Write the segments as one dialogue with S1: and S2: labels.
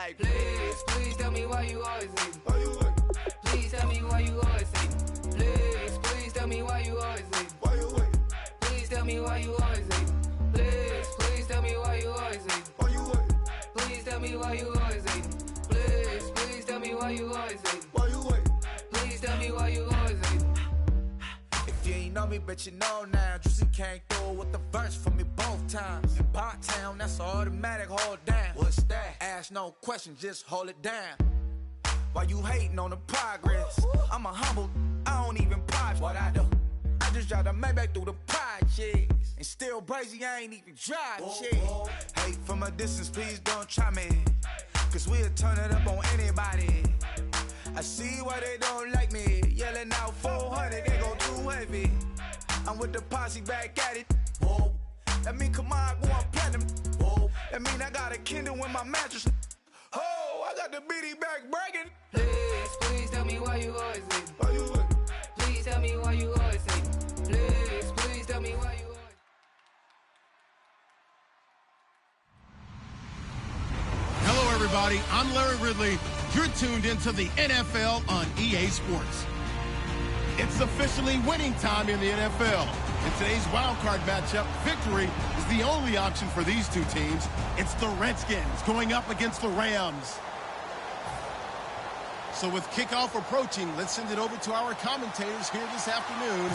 S1: like, please tell me why you always hate me. Please tell me why you always hate me. Please tell me why you always hate me. Please tell me why you always hate me. Please tell me why you always hate me. Please tell me why you always hate me. Please tell me why you always hate me. Please tell me why you always hate me.
S2: If you ain't know me, but you know now. Juicy came through with the verse for me both times. In Bot Town, that's automatic, hold down. What's that? Ask no question, just hold it down. Why you hating on the progress? I'm a humble, I don't even pop what I do. I just drive the Maybach through the projects. And still crazy, I ain't even drive shit. Hate from a distance, please don't try me. Cause we'll turn it up on anybody. I see why they don't like me. Yelling out 400, they go too heavy. I'm with the posse back at it. Whoa. That mean come on, go on platinum. Whoa. That mean I got a Kindle in my mattress. Oh, I got the BD back breaking.
S1: Please tell me why you always hate me. Please tell me why you always hate me. Please tell me why you always.
S3: Hello, everybody. I'm Larry Ridley. You're tuned into the NFL on EA Sports. It's officially winning time in the NFL. In today's wildcard matchup, victory is the only option for these two teams. It's the Redskins going up against the Rams. So with kickoff approaching, let's send it over to our commentators here this afternoon,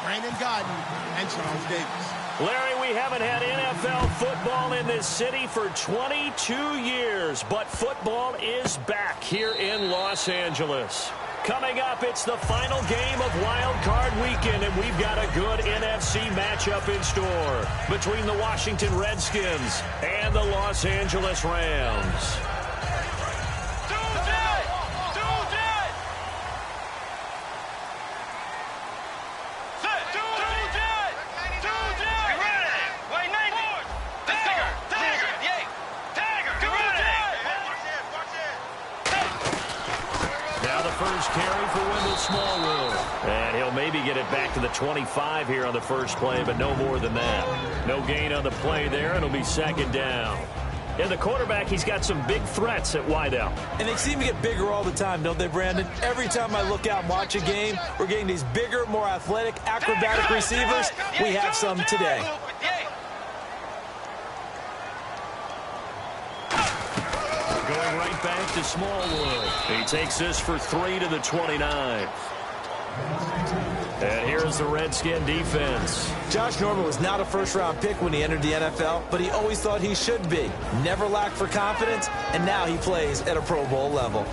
S3: Brandon Godden and Charles Davis.
S4: Larry, we haven't had NFL football in this city for 22 years, but football is back here in Los Angeles. Coming up, it's the final game of Wild Card Weekend, and we've got a good NFC matchup in store between the Washington Redskins and the Los Angeles Rams. Carry for Wendell Smallwood. And he'll maybe get it back to the 25 here on the first play, but no more than that. No gain on the play there. It'll be second down. And the quarterback, he's got some big threats at wideout.
S5: And they seem to get bigger all the time, don't they, Brandon? Every time I look out and watch a game, we're getting these bigger, more athletic, acrobatic receivers. We have some today.
S4: Going right back to Smallwood. He takes this for 3 to the 29. And here's the Redskin defense.
S5: Josh Norman was not a first-round pick when he entered the NFL, but he always thought he should be. Never lacked for confidence, and now he plays at a Pro Bowl level.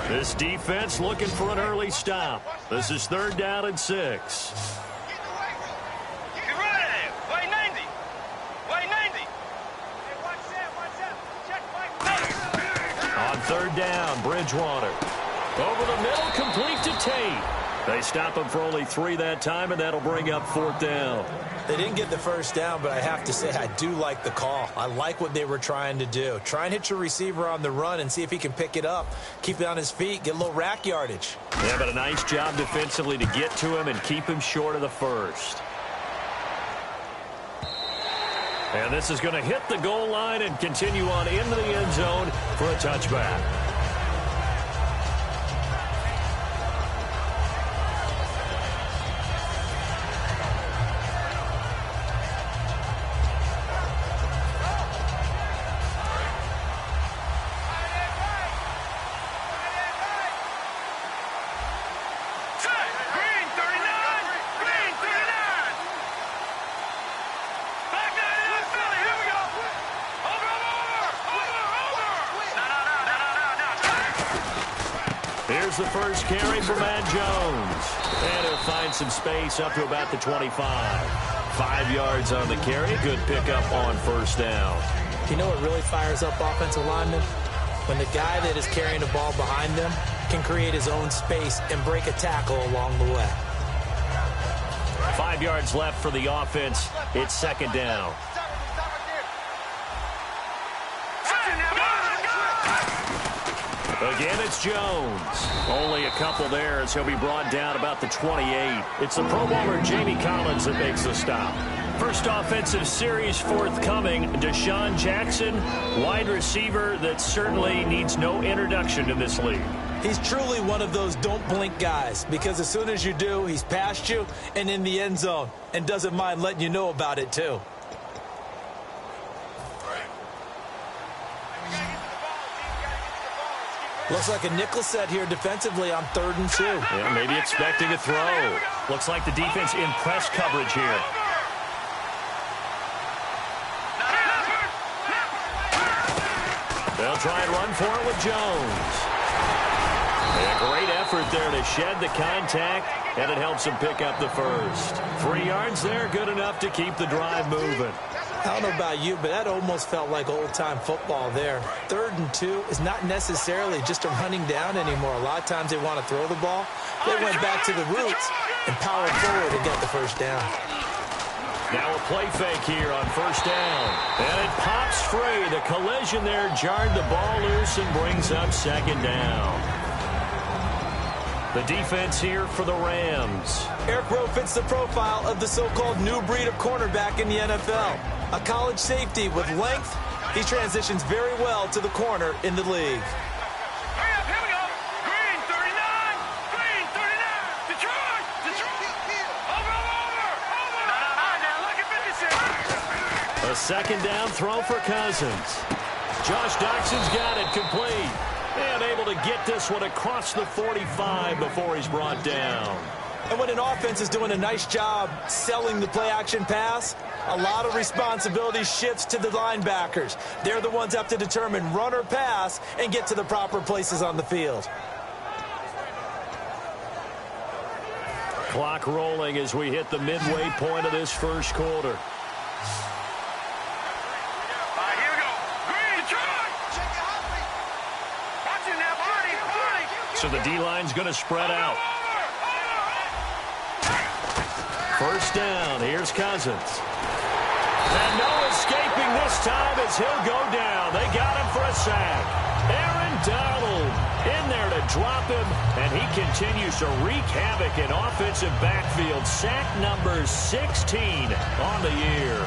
S4: This defense looking for an early stop. This is 3rd down and 6. On 3rd down, Bridgewater. Over the middle, complete to Tate. They stop him for only 3 that time, and that'll bring up 4th down.
S5: They didn't get the first down, but I have to say I do like the call. I like what they were trying to do. Try and hit your receiver on the run and see if he can pick it up. Keep it on his feet, get a little rack yardage.
S4: Yeah, but a nice job defensively to get to him and keep him short of the first. And this is going to hit the goal line and continue on into the end zone for a touchback. Here's the first carry for Matt Jones. And he'll find some space up to about the 25. 5 yards on the carry. Good pickup on 1st down.
S5: You know what really fires up offensive linemen? When the guy that is carrying the ball behind them can create his own space and break a tackle along the way.
S4: 5 yards left for the offense. It's 2nd down. Again, it's Jones. Only a couple there as he'll be brought down about the 28. It's the Pro Bowler Jamie Collins that makes the stop. First offensive series forthcoming. Deshaun Jackson, wide receiver that certainly needs no introduction in this league.
S5: He's truly one of those don't blink guys, because as soon as you do, he's past you and in the end zone and doesn't mind letting you know about it too. Looks like a nickel set here defensively on 3rd and 2.
S4: Yeah, maybe expecting a throw. Looks like the defense in press coverage here. They'll try and run for it with Jones. A great effort there to shed the contact, and it helps him pick up the first. 3 yards there, good enough to keep the drive moving.
S5: I don't know about you, but that almost felt like old-time football there. 3rd and 2 is not necessarily just a running down anymore. A lot of times they want to throw the ball. They went back to the roots and powered forward and got the first down.
S4: Now a play fake here on 1st down. And it pops free. The collision there jarred the ball loose and brings up 2nd down. The defense here for the Rams.
S5: Eric Rowe fits the profile of the so-called new breed of cornerback in the NFL. A college safety with length, he transitions very well to the corner in the league.
S6: Hurry up, here we go. Green 39. Green 39. Detroit. Over. Now look at 56.
S4: A 2nd down throw for Cousins. Josh Doxson's got it complete. And able to get this one across the 45 before he's brought down.
S5: And when an offense is doing a nice job selling the play-action pass, a lot of responsibility shifts to the linebackers. They're the ones that have to determine run or pass and get to the proper places on the field.
S4: Clock rolling as we hit the midway point of this first quarter. So the D-line's going to spread out. 1st down. Here's Cousins. And no escaping this time as he'll go down. They got him for a sack. Aaron Donald in there to drop him, and he continues to wreak havoc in offensive backfield. Sack number 16 on the year.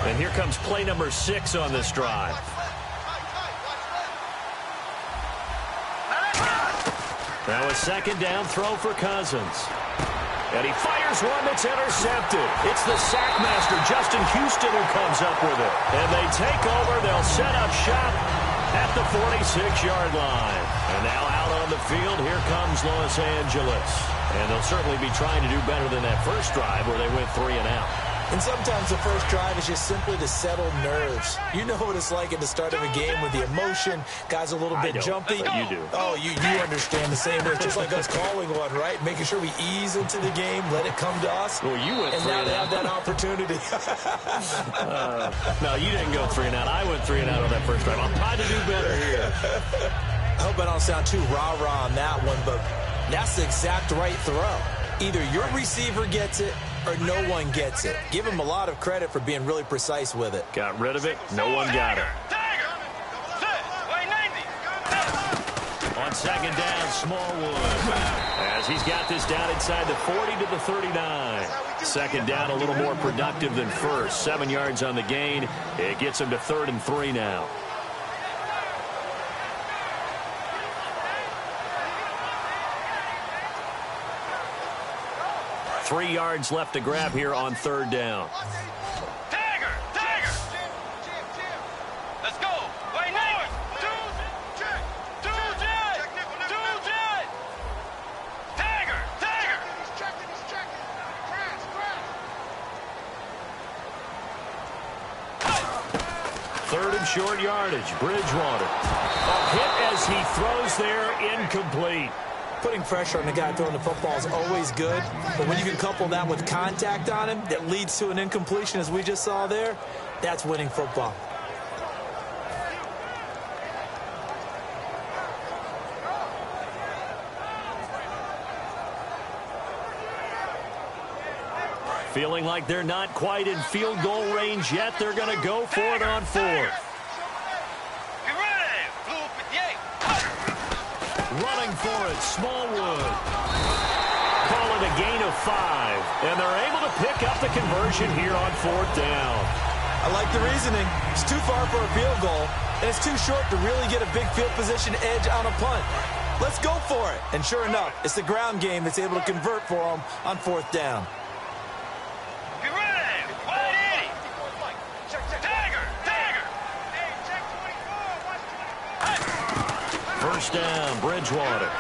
S4: And here comes play number 6 on this drive. Now a 2nd down throw for Cousins. And he fires one that's intercepted. It's the sack master, Justin Houston, who comes up with it. And they take over. They'll set up shop at the 46-yard line. And now out on the field, here comes Los Angeles. And they'll certainly be trying to do better than that first drive where they went 3 and out.
S5: And sometimes the first drive is just simply to settle nerves. You know what it's like at the start of a game with the emotion. Guys a little bit jumpy.
S4: But you do.
S5: Oh, you understand the same way. It's just like us calling one, right? Making sure we ease into the game, let it come to us.
S4: Well, you went 3 and out.
S5: And now they have that opportunity.
S4: No, you didn't go 3 and out. I went 3 and out on that first drive. I'm trying to do better here.
S5: I hope I don't sound too rah-rah on that one, but that's the exact right throw. Either your receiver gets it or no one gets it. Give him a lot of credit for being really precise with it.
S4: Got rid of it. No one got it. On 2nd down, Smallwood. As he's got this down inside the 40 to the 39. 2nd down a little more productive than first. 7 yards on the gain. It gets him to 3rd and 3 now. Three yards left to grab here on 3rd down.
S6: Tiger! Let's go! Wait, Nate! Two jet! Tiger! He's checking. Crash!
S4: 3rd and short yardage. Bridgewater. A hit as he throws there, incomplete.
S5: Putting pressure on the guy throwing the football is always good, but when you can couple that with contact on him that leads to an incompletion, as we just saw there, that's winning football.
S4: Feeling like they're not quite in field goal range yet. They're going to go for it on 4th.
S6: Get ready! Blue
S4: for it. Smallwood. Call it a gain of 5. And they're able to pick up the conversion here on 4th down.
S5: I like the reasoning. It's too far for a field goal, and it's too short to really get a big field position edge on a punt. Let's go for it. And sure enough, it's the ground game that's able to convert for them on 4th down.
S6: Get ready. 180. Dagger. Dagger.
S4: First down, Bridgewater.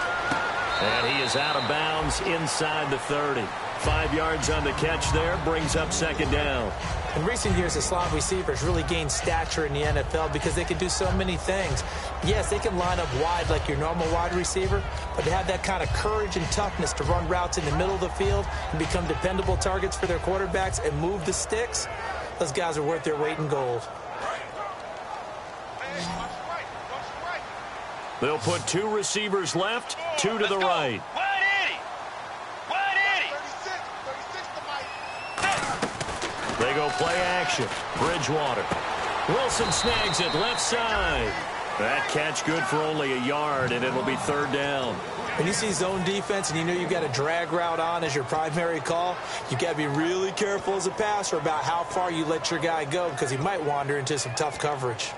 S4: And he is out of bounds inside the 30. 5 yards on the catch there, brings up 2nd down.
S5: In recent years, the slot receivers really gained stature in the NFL because they can do so many things. Yes, they can line up wide like your normal wide receiver, but to have that kind of courage and toughness to run routes in the middle of the field and become dependable targets for their quarterbacks and move the sticks, those guys are worth their weight in gold.
S4: They'll put 2 receivers left, 2 to the right.
S6: 180. 180.
S4: They go play action. Bridgewater. Wilson snags it left side. That catch good for only a yard, and it'll be 3rd down.
S5: When you see zone defense and you know you've got a drag route on as your primary call, you've got to be really careful as a passer about how far you let your guy go because he might wander into some tough coverage.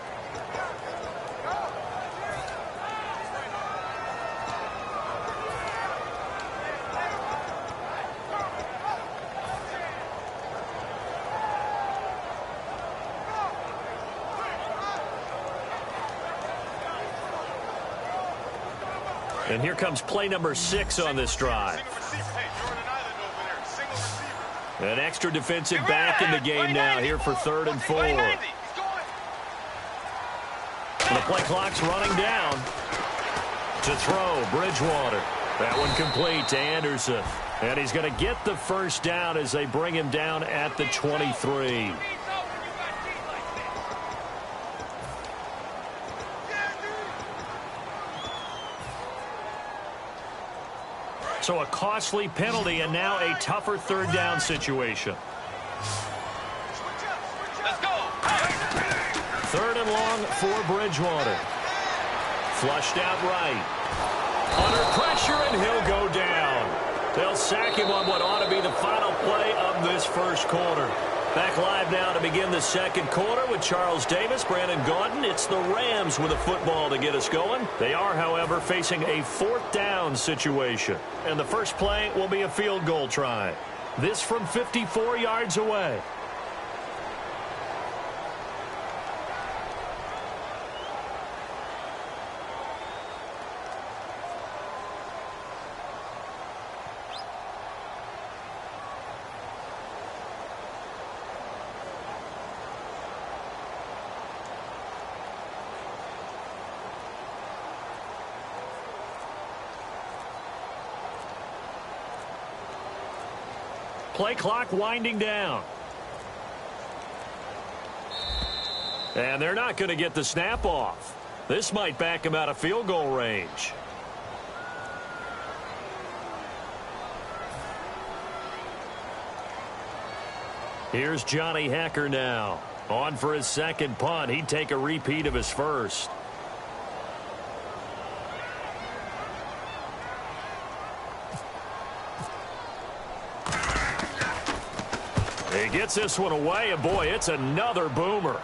S4: And here comes play number 6 on this drive. An extra defensive back in the game now here for 3rd and 4. And the play clock's running down. To throw, Bridgewater. That one complete to Anderson. And he's going to get the first down as they bring him down at the 23. So a costly penalty and now a tougher 3rd down situation.
S6: Let's go.
S4: 3rd and long for Bridgewater. Flushed out right. Under pressure, and he'll go down. They'll sack him on what ought to be the final play of this 1st quarter. Back live now to begin the 2nd quarter with Charles Davis, Brandon Gaudin. It's the Rams with a football to get us going. They are, however, facing a 4th down situation. And the first play will be a field goal try. This from 54 yards away. Play clock winding down. And they're not going to get the snap off. This might back him out of field goal range. Here's Johnny Hecker now. On for his 2nd punt. He'd take a repeat of his first. He gets this one away, and boy, it's another boomer.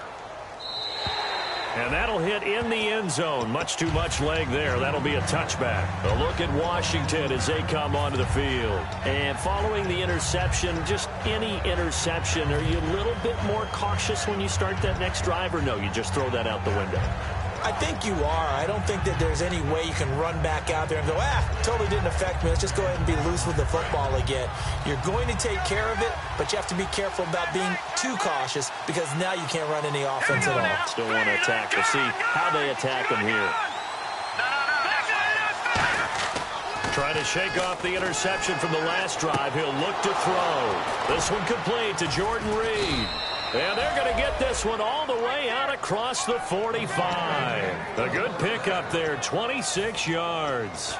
S4: And that'll hit in the end zone. Much too much leg there. That'll be a touchback. A look at Washington as they come onto the field. And following the interception, just any interception, are you a little bit more cautious when you start that next drive, or no, you just throw that out the window?
S5: I think you are. I don't think that there's any way you can run back out there and go, totally didn't affect me. Let's just go ahead and be loose with the football again. You're going to take care of it, but you have to be careful about being too cautious because now you can't run any offense at all.
S4: Still want to attack. We'll see how they attack him here. Trying to shake off the interception from the last drive. He'll look to throw. This one complete to Jordan Reed. And they're going to get this one all the way out across the 45. A good pickup there, 26 yards.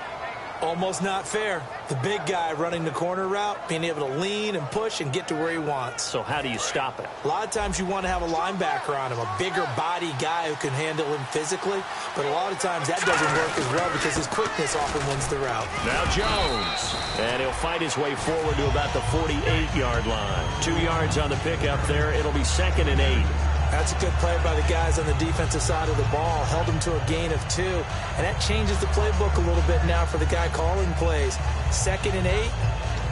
S5: Almost not fair. The big guy running the corner route, being able to lean and push and get to where he wants.
S4: So how do you stop it?
S5: A lot of times you want to have a linebacker on him, a bigger body guy who can handle him physically, but a lot of times that doesn't work as well because his quickness often wins the route.
S4: Now Jones, and he'll fight his way forward to about the 48-yard line. 2 yards on the pickup there. It'll be 2nd and 8.
S5: That's a good play by the guys on the defensive side of the ball. Held him to a gain of 2. And that changes the playbook a little bit now for the guy calling plays. 2nd and 8.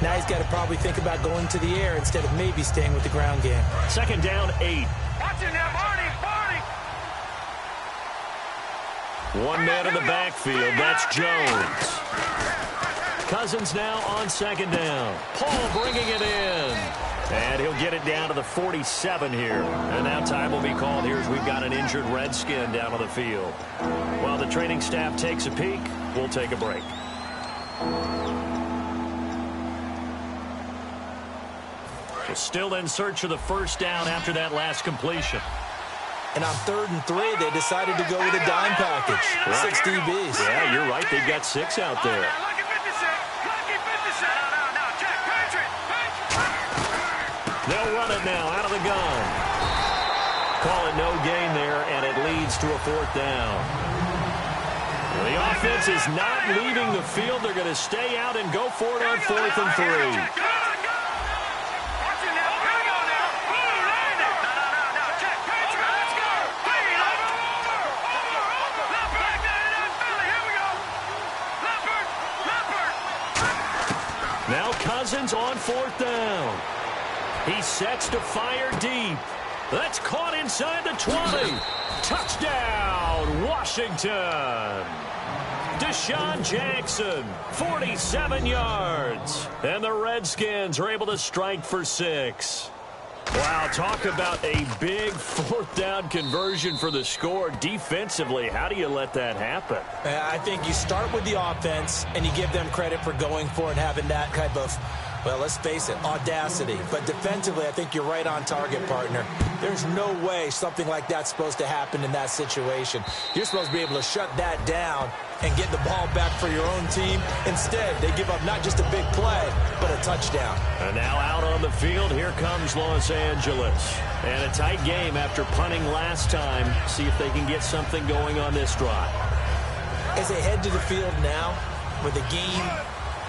S5: Now he's got to probably think about going to the air instead of maybe staying with the ground game.
S4: 2nd down, 8.
S6: Watch it now, Barney, Barney.
S4: One man in the backfield. That's Jones. Cousins now on 2nd down. Paul bringing it in. And he'll get it down to the 47 here. And now time will be called here as we've got an injured Redskin down on the field. While the training staff takes a peek, we'll take a break. We're still in search of the first down after that last completion.
S5: And on 3rd and 3, they decided to go with a dime package.
S4: Right.
S5: 6 DBs.
S4: Yeah, you're right. They've got 6 out there.
S6: Lucky 56. Lucky 56. No, Jack Patrick.
S4: They'll run it now out of the gun. Call it no gain there, and it leads to a 4th down. The offense is not leaving the field. They're going to stay out and go for it on 4th and 3. Now Cousins on 4th down. He sets to fire deep. That's caught inside the 20. Touchdown, Washington. Deshaun Jackson, 47 yards. And the Redskins are able to strike for 6. Wow, talk about a big 4th down conversion for the score. Defensively, how do you let that happen?
S5: I think you start with the offense, and you give them credit for going for it and having that type of, well, let's face it, audacity. But defensively, I think you're right on target, partner. There's no way something like that's supposed to happen in that situation. You're supposed to be able to shut that down and get the ball back for your own team. Instead, they give up not just a big play, but a touchdown.
S4: And now out on the field, here comes Los Angeles. And a tight game after punting last time. See if they can get something going on this drive.
S5: As they head to the field now, with the game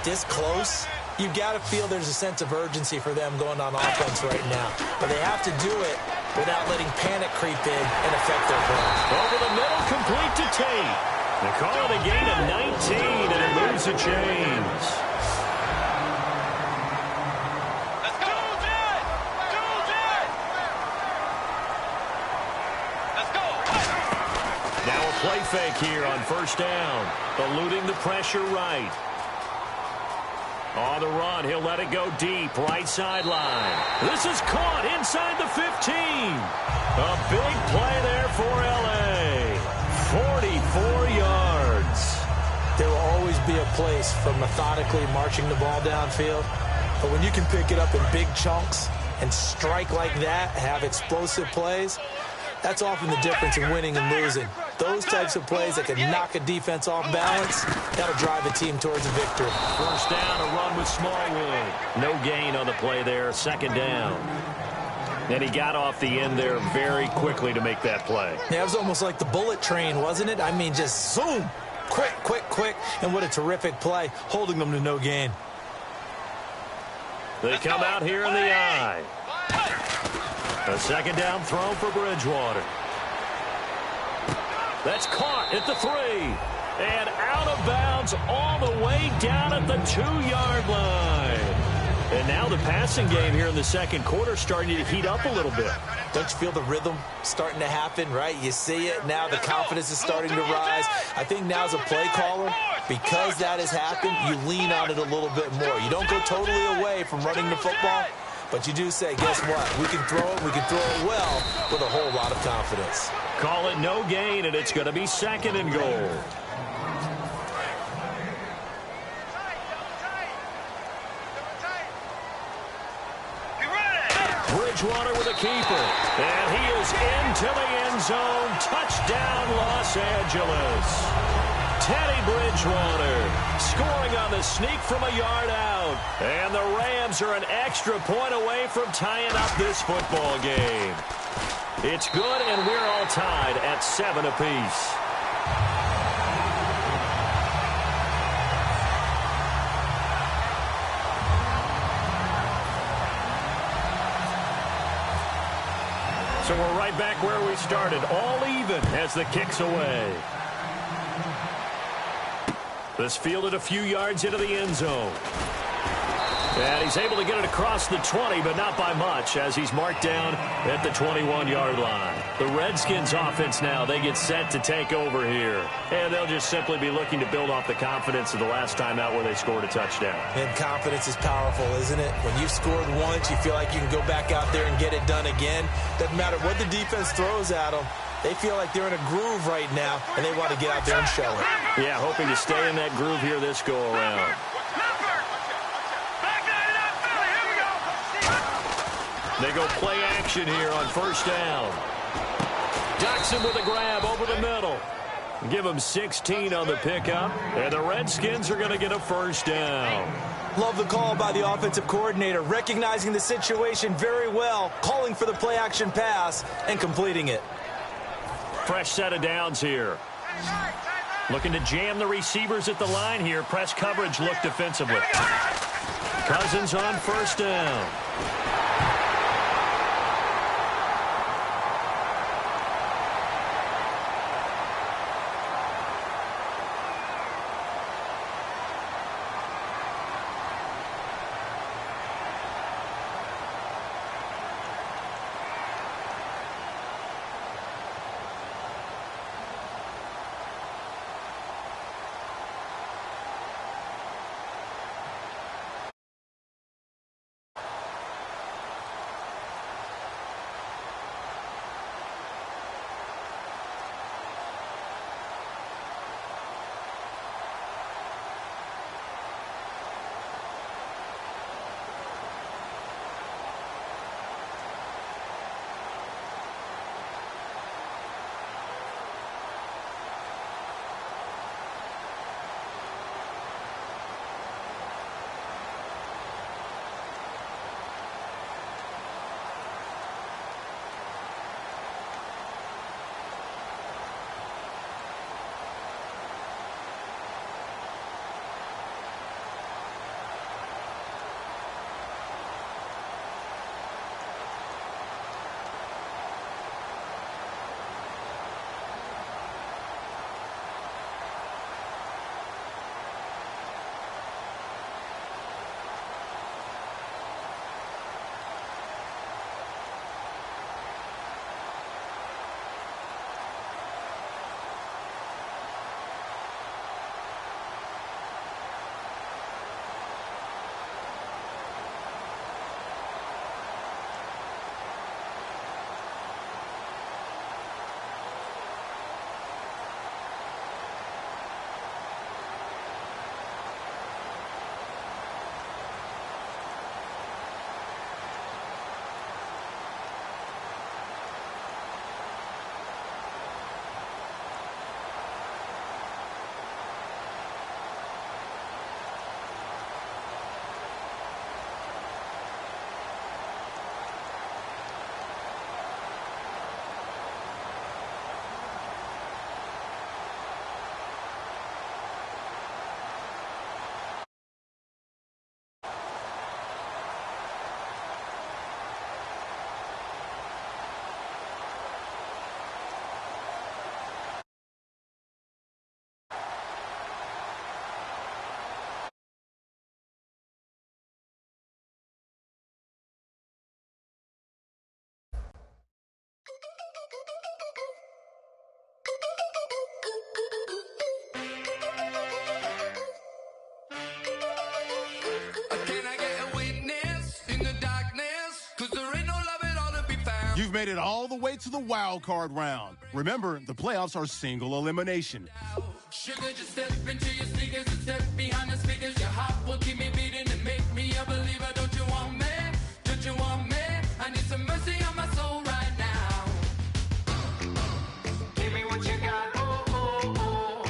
S5: this close, you've got to feel there's a sense of urgency for them going on offense right now. But they have to do it without letting panic creep in and affect their play.
S4: Over the middle, complete to Tate. They call it a gain of 19, and it moves the chains.
S6: Let's go, Jay! Go, Jay! Let's go!
S4: Now a play fake here on 1st down. Eluding the pressure right. On the run, he'll let it go deep, right sideline. This is caught inside the 15. A big play there for L.A. 44 yards.
S5: There will always be a place for methodically marching the ball downfield. But when you can pick it up in big chunks and strike like that, have explosive plays, that's often the difference in winning and losing. Those types of plays that can knock a defense off balance, that'll drive a team towards a victory.
S4: 1st down, a run with Smallwood. No gain on the play there, 2nd down. And he got off the end there very quickly to make that play.
S5: Yeah, it was almost like the bullet train, wasn't it? I mean, just zoom, quick, quick, quick. And what a terrific play, holding them to no gain.
S4: They come out here in the eye. A 2nd down throw for Bridgewater. That's caught at the 3. And out of bounds all the way down at the 2-yard line. And now the passing game here in the 2nd quarter starting to heat up a little bit.
S5: Don't you feel the rhythm starting to happen, right? You see it now. The confidence is starting to rise. I think now as a play caller, because that has happened, you lean on it a little bit more. You don't go totally away from running the football, but you do say, guess what? We can throw it. We can throw it well with a whole lot of confidence.
S4: Call it no gain, and it's going to be 2nd and goal. Bridgewater with a keeper. And he is into the end zone. Touchdown, Los Angeles. Teddy Bridgewater scoring on the sneak from a yard out. And the Rams are an extra point away from tying up this football game. It's good, and we're all tied at 7 apiece. So we're right back where we started, all even as the kick's away. This fielded a few yards into the end zone. And he's able to get it across the 20, but not by much, as he's marked down at the 21-yard line. The Redskins offense now, they get set to take over here. And they'll just simply be looking to build off the confidence of the last time out where they scored a touchdown.
S5: And confidence is powerful, isn't it? When you've scored once, you feel like you can go back out there and get it done again. Doesn't matter what the defense throws at them. They feel like they're in a groove right now, and they want to get out there and show it.
S4: Yeah, hoping to stay in that groove here this go-around. They go play action here on first down. Jackson with a grab over the middle. Give him 16 on the pickup, and the Redskins are going to get a first down.
S5: Love the call by the offensive coordinator, recognizing the situation very well, calling for the play-action pass, and completing it.
S4: Fresh set of downs here. Looking to jam the receivers at the line here. Press coverage look defensively. Cousins on first down.
S3: You've made it all the way to the wild card round. Remember, the playoffs are single elimination.
S1: Sugar, just step into your sneakers and step behind the speakers. Your heart will keep me beating and make me a believer. Don't you want me? Don't you want me? I need some mercy on my soul right now. Give me what you got. Oh, oh, oh.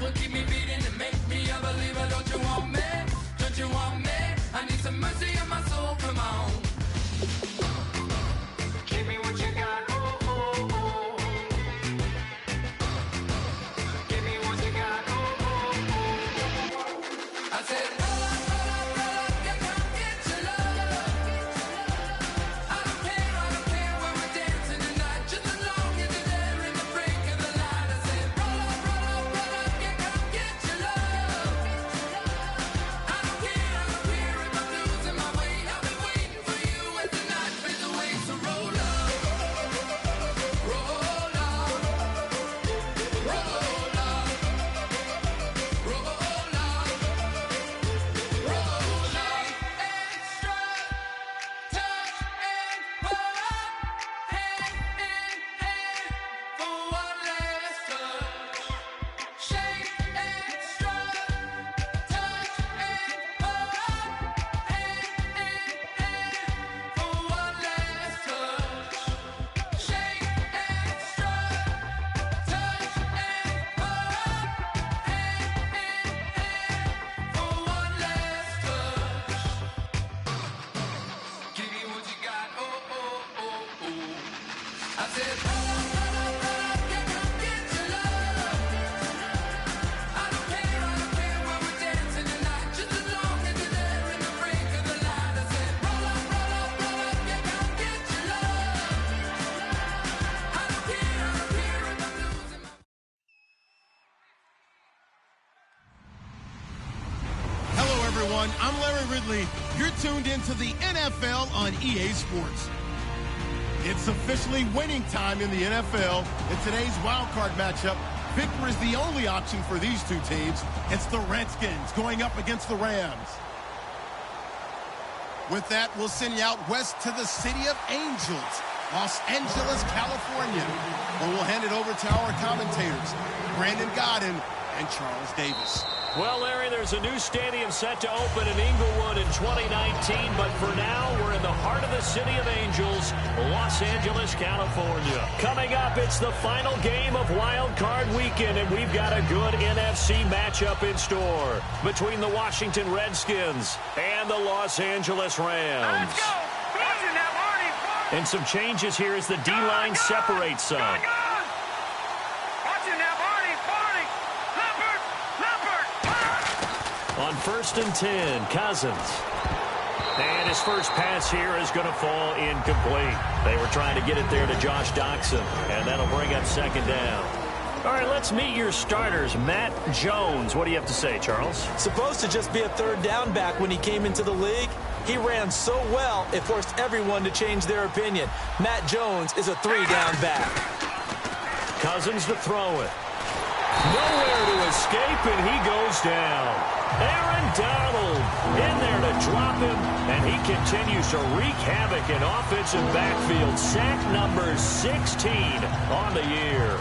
S1: will keep me beating and make me a believer. Don't you want me? Don't you want me? I need some mercy on my soul. Come on. Give me what you got. Oh, oh, oh. Give me what you got. Oh, oh, oh. I said, roll up, yeah, come get your love. I don't care where we're dancing tonight, just as long as you're there in the break of the light. I said, roll up, yeah, come get your love. I don't care if I'm losing my way. I've been waiting for you as the night fades away. So roll up, roll up, roll up, roll up, roll up. Extra, touch and pull, hand in hand for one last touch. Shake extra, touch and pull, hand in hand for one last touch. Shake extra, touch and pull, hand in hand for one last touch. Give me what you got, oh, oh, oh, oh. I said, yeah, come get your love. I don't care where we're dancing tonight, just as long as you're there in the break of the light. I said, roll up, yeah, come get your love. I don't care if I'm losing my...
S3: Hello, everyone. I'm Larry Ridley. You're tuned into the NFL on EA Sports. It's officially winning time in the NFL. In today's wild card matchup, victory is the only option for these two teams. It's the Redskins going up against the Rams. With that, we'll send you out west to the city of Angels, Los Angeles, California, where we'll hand it over to our commentators, Brandon Godden and Charles Davis.
S4: Well, Larry, there's a new stadium set to open in Inglewood in 2019, but for now, we're in the heart of the city of Angels, Los Angeles, California. Coming up, it's the final game of Wild Card Weekend, and we've got a good NFC matchup in store between the Washington Redskins and the Los Angeles Rams.
S6: Let's go. Watching that, Marty.
S4: And some changes here as the D-line separates some.
S6: Watching that, Marty. Leopard.
S4: On 1st and 10, Cousins. And his first pass here is going to fall incomplete. They were trying to get it there to Josh Doxson, and that'll bring up second down. All right, let's meet your starters. Matt Jones. What do you have to say, Charles?
S5: Supposed to just be a third down back when he came into the league. He ran so well, it forced everyone to change their opinion. Matt Jones is a 3-down back.
S4: Cousins to throw it. Nowhere to escape, and he goes down. Aaron Donald in there to drop him, and he continues to wreak havoc in offensive backfield. Sack number 16 on the year.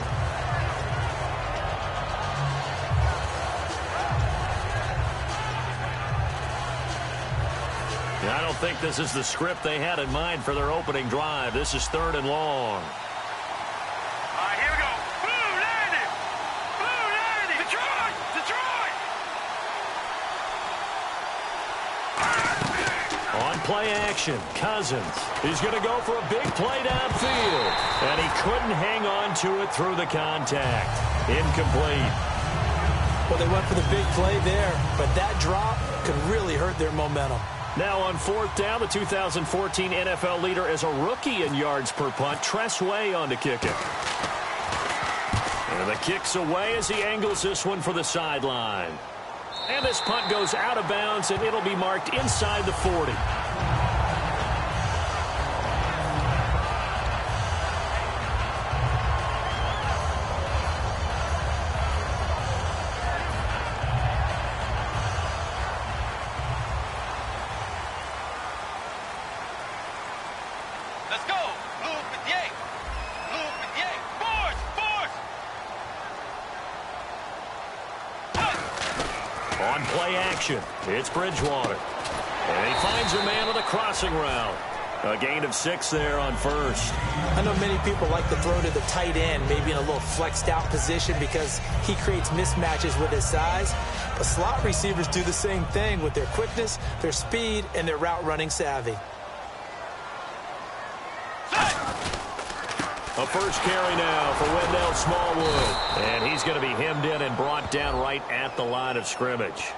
S4: I don't think this is the script they had in mind for their opening drive. This is 3rd and long.
S6: All right, here we go. Blue landing. Blue landing. Detroit. Detroit.
S4: On play action, Cousins. He's going to go for a big play downfield. And he couldn't hang on to it through the contact. Incomplete.
S5: Well, they went for the big play there, but that drop could really hurt their momentum.
S4: Now on 4th down, the 2014 NFL leader is a rookie in yards per punt. Tress Way on to kick it. And the kick's away as he angles this one for the sideline. And this punt goes out of bounds, and it'll be marked inside the 40.
S6: Let's go. Blue 58. Blue 58. Force. Force.
S4: On play action, it's Bridgewater. And he finds a man with a crossing route. A gain of 6 there on first.
S5: I know many people like to throw to the tight end, maybe in a little flexed out position because he creates mismatches with his size. But slot receivers do the same thing with their quickness, their speed, and their route running savvy.
S4: A first carry now for Wendell Smallwood. And he's going to be hemmed in and brought down right at the line of scrimmage.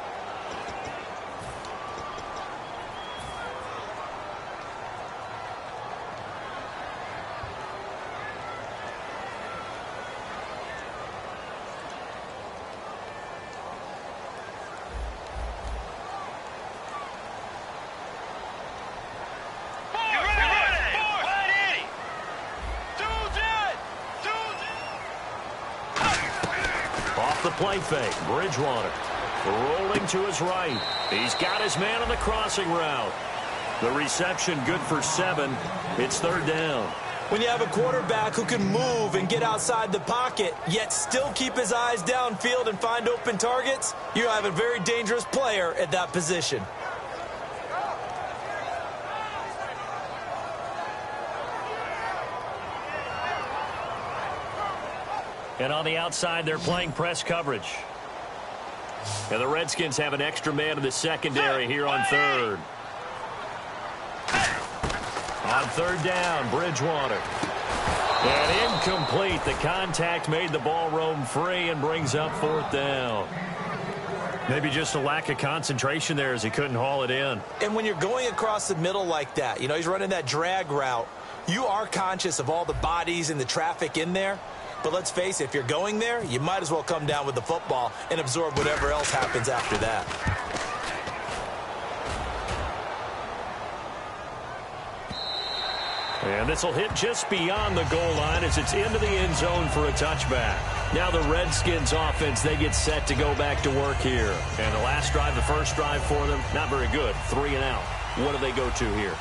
S4: Play fake. Bridgewater rolling to his right. He's got his man on the crossing route. The reception good for 7. It's 3rd down.
S5: When you have a quarterback who can move and get outside the pocket, yet still keep his eyes downfield and find open targets, you have a very dangerous player at that position.
S4: And on the outside, they're playing press coverage. And the Redskins have an extra man in the secondary here on 3rd. On 3rd down, Bridgewater. And incomplete. The contact made the ball roam free and brings up 4th down. Maybe just a lack of concentration there as he couldn't haul it in.
S5: And when you're going across the middle like that, you know, he's running that drag route, you are conscious of all the bodies and the traffic in there. But let's face it, if you're going there, you might as well come down with the football and absorb whatever else happens after that.
S4: And this will hit just beyond the goal line as it's into the end zone for a touchback. Now the Redskins offense, they get set to go back to work here. And the last drive, the first drive for them, not very good. 3 and out. What do they go to here?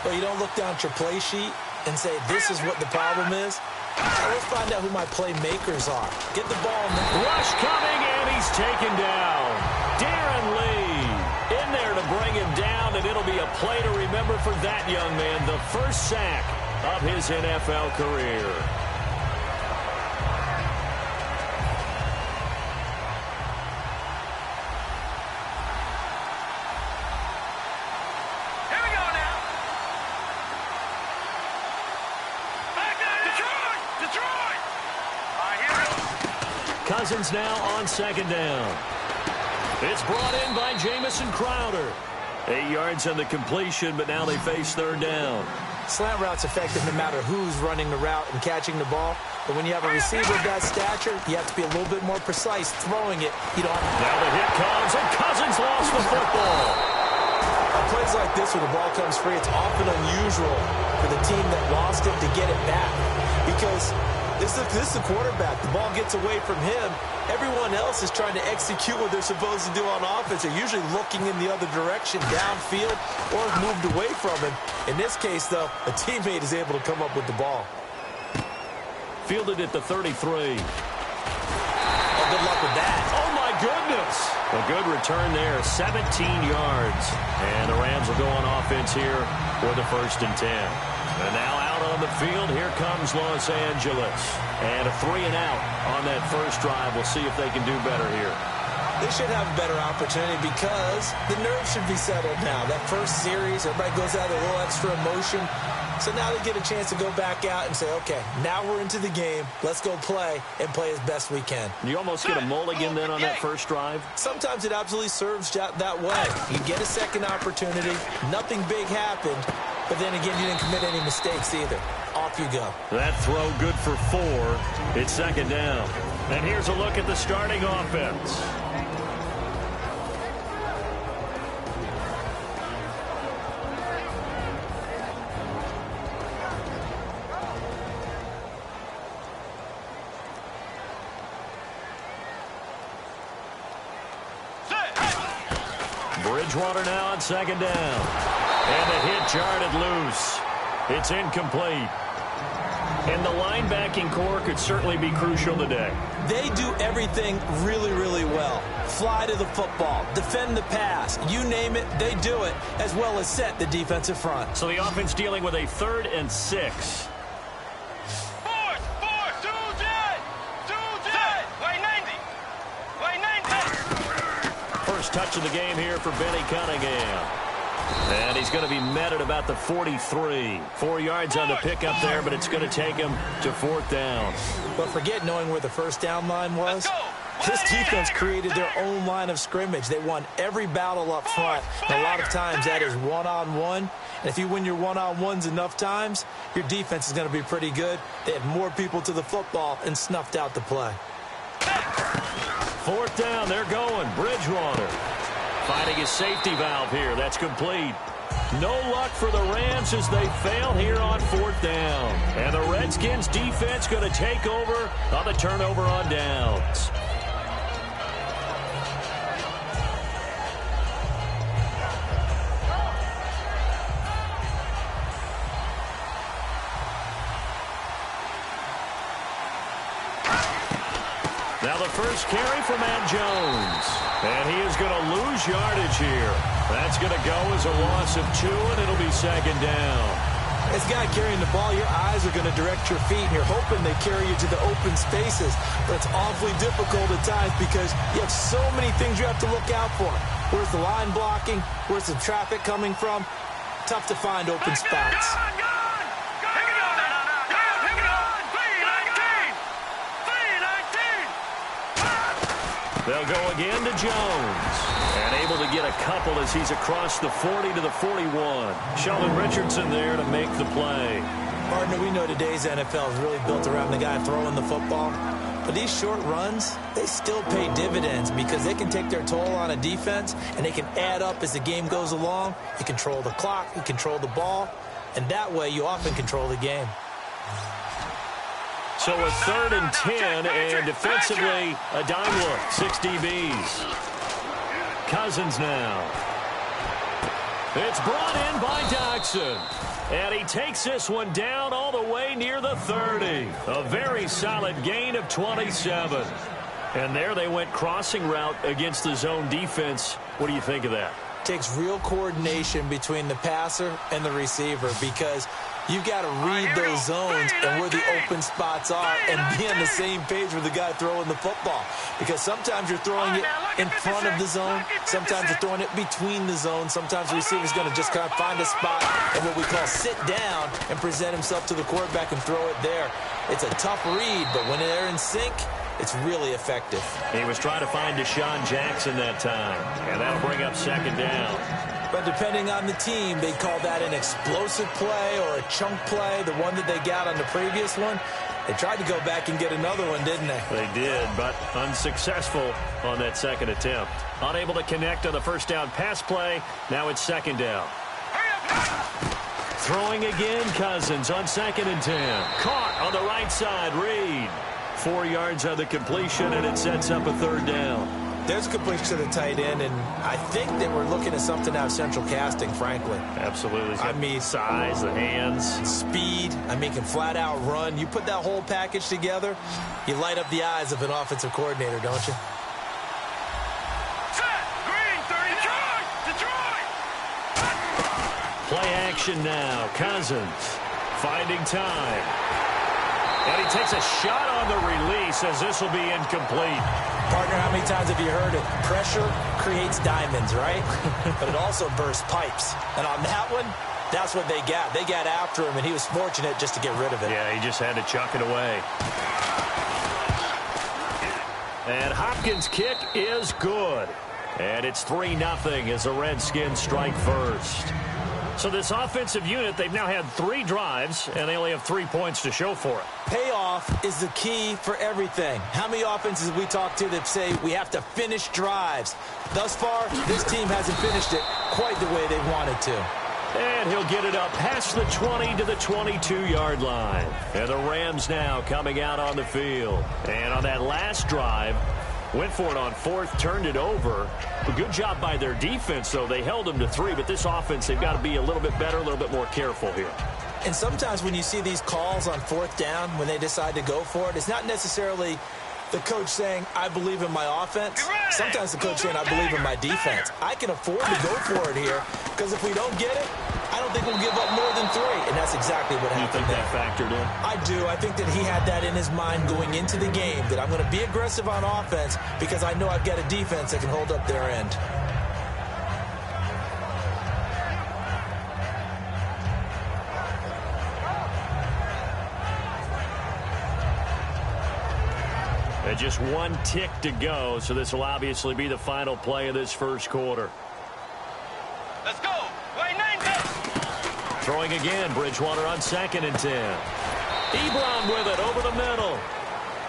S5: Well, you don't look down at your play sheet and say, this is what the problem is. Let's find out who my playmakers are. Get the ball in the
S4: rush coming, and he's taken down. Darren Lee in there to bring him down, and it'll be a play to remember for that young man. The first sack of his NFL career. Cousins now on 2nd down. It's brought in by Jamison Crowder. 8 yards on the completion, but now they face 3rd down.
S5: Slant route's effective no matter who's running the route and catching the ball. But when you have a receiver of that stature, you have to be a little bit more precise throwing it. You don't have to.
S4: Now the hit comes, and Cousins lost the football.
S5: On plays like this where the ball comes free, it's often unusual for the team that lost it to get it back. Because this is the quarterback. The ball gets away from him. Everyone else is trying to execute what they're supposed to do on offense. They're usually looking in the other direction, downfield, or moved away from him. In this case, though, a teammate is able to come up with the ball.
S4: Fielded at the 33.
S5: Oh, good luck with that.
S4: Oh, my goodness. A good return there, 17 yards. And the Rams will go on offense here for the 1st and 10. And now out on the field, here comes Los Angeles. And a 3 and out on that first drive. We'll see if they can do better here.
S5: They should have a better opportunity because the nerves should be settled now. That first series, everybody goes out with a little extra emotion. So now they get a chance to go back out and say, okay, now we're into the game. Let's go play and play as best we can.
S4: You almost get a mulligan then on that first drive?
S5: Sometimes it absolutely serves that way. You get a second opportunity. Nothing big happened. But then again, you didn't commit any mistakes either. Off you go.
S4: That throw good for 4. It's 2nd down. And here's a look at the starting offense. Bridgewater now on 2nd down. And the hit jarred it loose. It's incomplete. And the linebacking core could certainly be crucial today.
S5: They do everything really, really well. Fly to the football, defend the pass, you name it, they do it, as well as set the defensive front.
S4: So the offense dealing with a 3rd and 6. First touch of the game here for Benny Cunningham. And he's going to be met at about the 43. 4 yards on the pickup there, but it's going to take him to 4th down.
S5: But forget knowing where the first down line was. This defense created their own line of scrimmage. They won every battle up front. And a lot of times that is one-on-one. And if you win your one-on-ones enough times, your defense is going to be pretty good. They had more people to the football and snuffed out the play.
S4: 4th down, they're going. Bridgewater finding his safety valve here. That's complete. No luck for the Rams as they fail here on 4th down. And the Redskins defense going to take over on the turnover on downs. Now the first carry for Matt Jones. And he is going to lose yardage here. That's going to go as a loss of 2, and it'll be 2nd down.
S5: As a guy carrying the ball, your eyes are going to direct your feet, and you're hoping they carry you to the open spaces. But it's awfully difficult at times because you have so many things you have to look out for. Where's the line blocking? Where's the traffic coming from? Tough to find open spots.
S4: They'll go again to Jones. And able to get a couple as he's across the 40 to the 41. Sheldon Richardson there to make the play.
S5: Partner, we know today's NFL is really built around the guy throwing the football. But these short runs, they still pay dividends because they can take their toll on a defense and they can add up as the game goes along. You control the clock, you control the ball, and that way you often control the game.
S4: So a 3rd and 10, and defensively, a dime look, 6 DBs. Cousins now. It's brought in by Doxson. And he takes this one down all the way near the 30. A very solid gain of 27. And there they went crossing route against the zone defense. What do you think of that?
S5: Takes real coordination between the passer and the receiver because you've got to read those zones and where the open spots are and be on the same page with the guy throwing the football. Because sometimes you're throwing it in front of the zone. Sometimes you're throwing it between the zones. Sometimes the receiver's going to just kind of find a spot and what we call sit down and present himself to the quarterback and throw it there. It's a tough read, but when they're in sync, it's really effective.
S4: He was trying to find Deshaun Jackson that time, and that'll bring up 2nd down.
S5: But depending on the team, they call that an explosive play or a chunk play, the one that they got on the previous one. They tried to go back and get another one, didn't they?
S4: They did, but unsuccessful on that 2nd attempt. Unable to connect on the first down pass play. Now it's 2nd down. Throwing again, Cousins on 2nd and 10. Caught on the right side, Reed. 4 yards on the completion, and it sets up a 3rd down.
S5: There's a completion to the tight end, and I think they were looking at something out of central casting, frankly.
S4: Absolutely.
S5: I mean,
S4: size, the hands.
S5: Speed. I mean, can flat out run. You put that whole package together, you light up the eyes of an offensive coordinator, don't you?
S6: Set! Green, 30, Detroit!
S4: Play action now. Cousins finding time. And he takes a shot on the release as this will be incomplete.
S5: Partner, how many times have you heard it? Pressure creates diamonds, right? But it also bursts pipes. And on that one, that's what they got. They got after him, and he was fortunate just to get rid of it.
S4: Yeah, he just had to chuck it away. And Hopkins' kick is good. And it's 3-0 as the Redskins strike first. So this offensive unit, they've now had 3 drives, and they only have 3 points to show for it.
S5: Payoff is the key for everything. How many offenses have we talked to that say we have to finish drives? Thus far, this team hasn't finished it quite the way they wanted to.
S4: And he'll get it up past the 20 to the 22-yard line. And the Rams now coming out on the field. And on that last drive, went for it on 4th, turned it over. A good job by their defense, though. They held them to 3, but this offense, they've got to be a little bit better, a little bit more careful here.
S5: And sometimes when you see these calls on 4th down, when they decide to go for it, it's not necessarily the coach saying, I believe in my offense. Sometimes the coach saying, I believe in my defense. I can afford to go for it here because if we don't get it, I don't think we'll give up more than 3. And that's exactly what happened there.
S4: You think that factored in?
S5: I do. I think that he had that in his mind going into the game, that I'm going to be aggressive on offense because I know I've got a defense that can hold up their end.
S4: And just 1 tick to go, so this will obviously be the final play of this first quarter.
S6: Let's go. Right 90.
S4: Throwing again, Bridgewater on 2nd and 10. Ebron with it over the middle.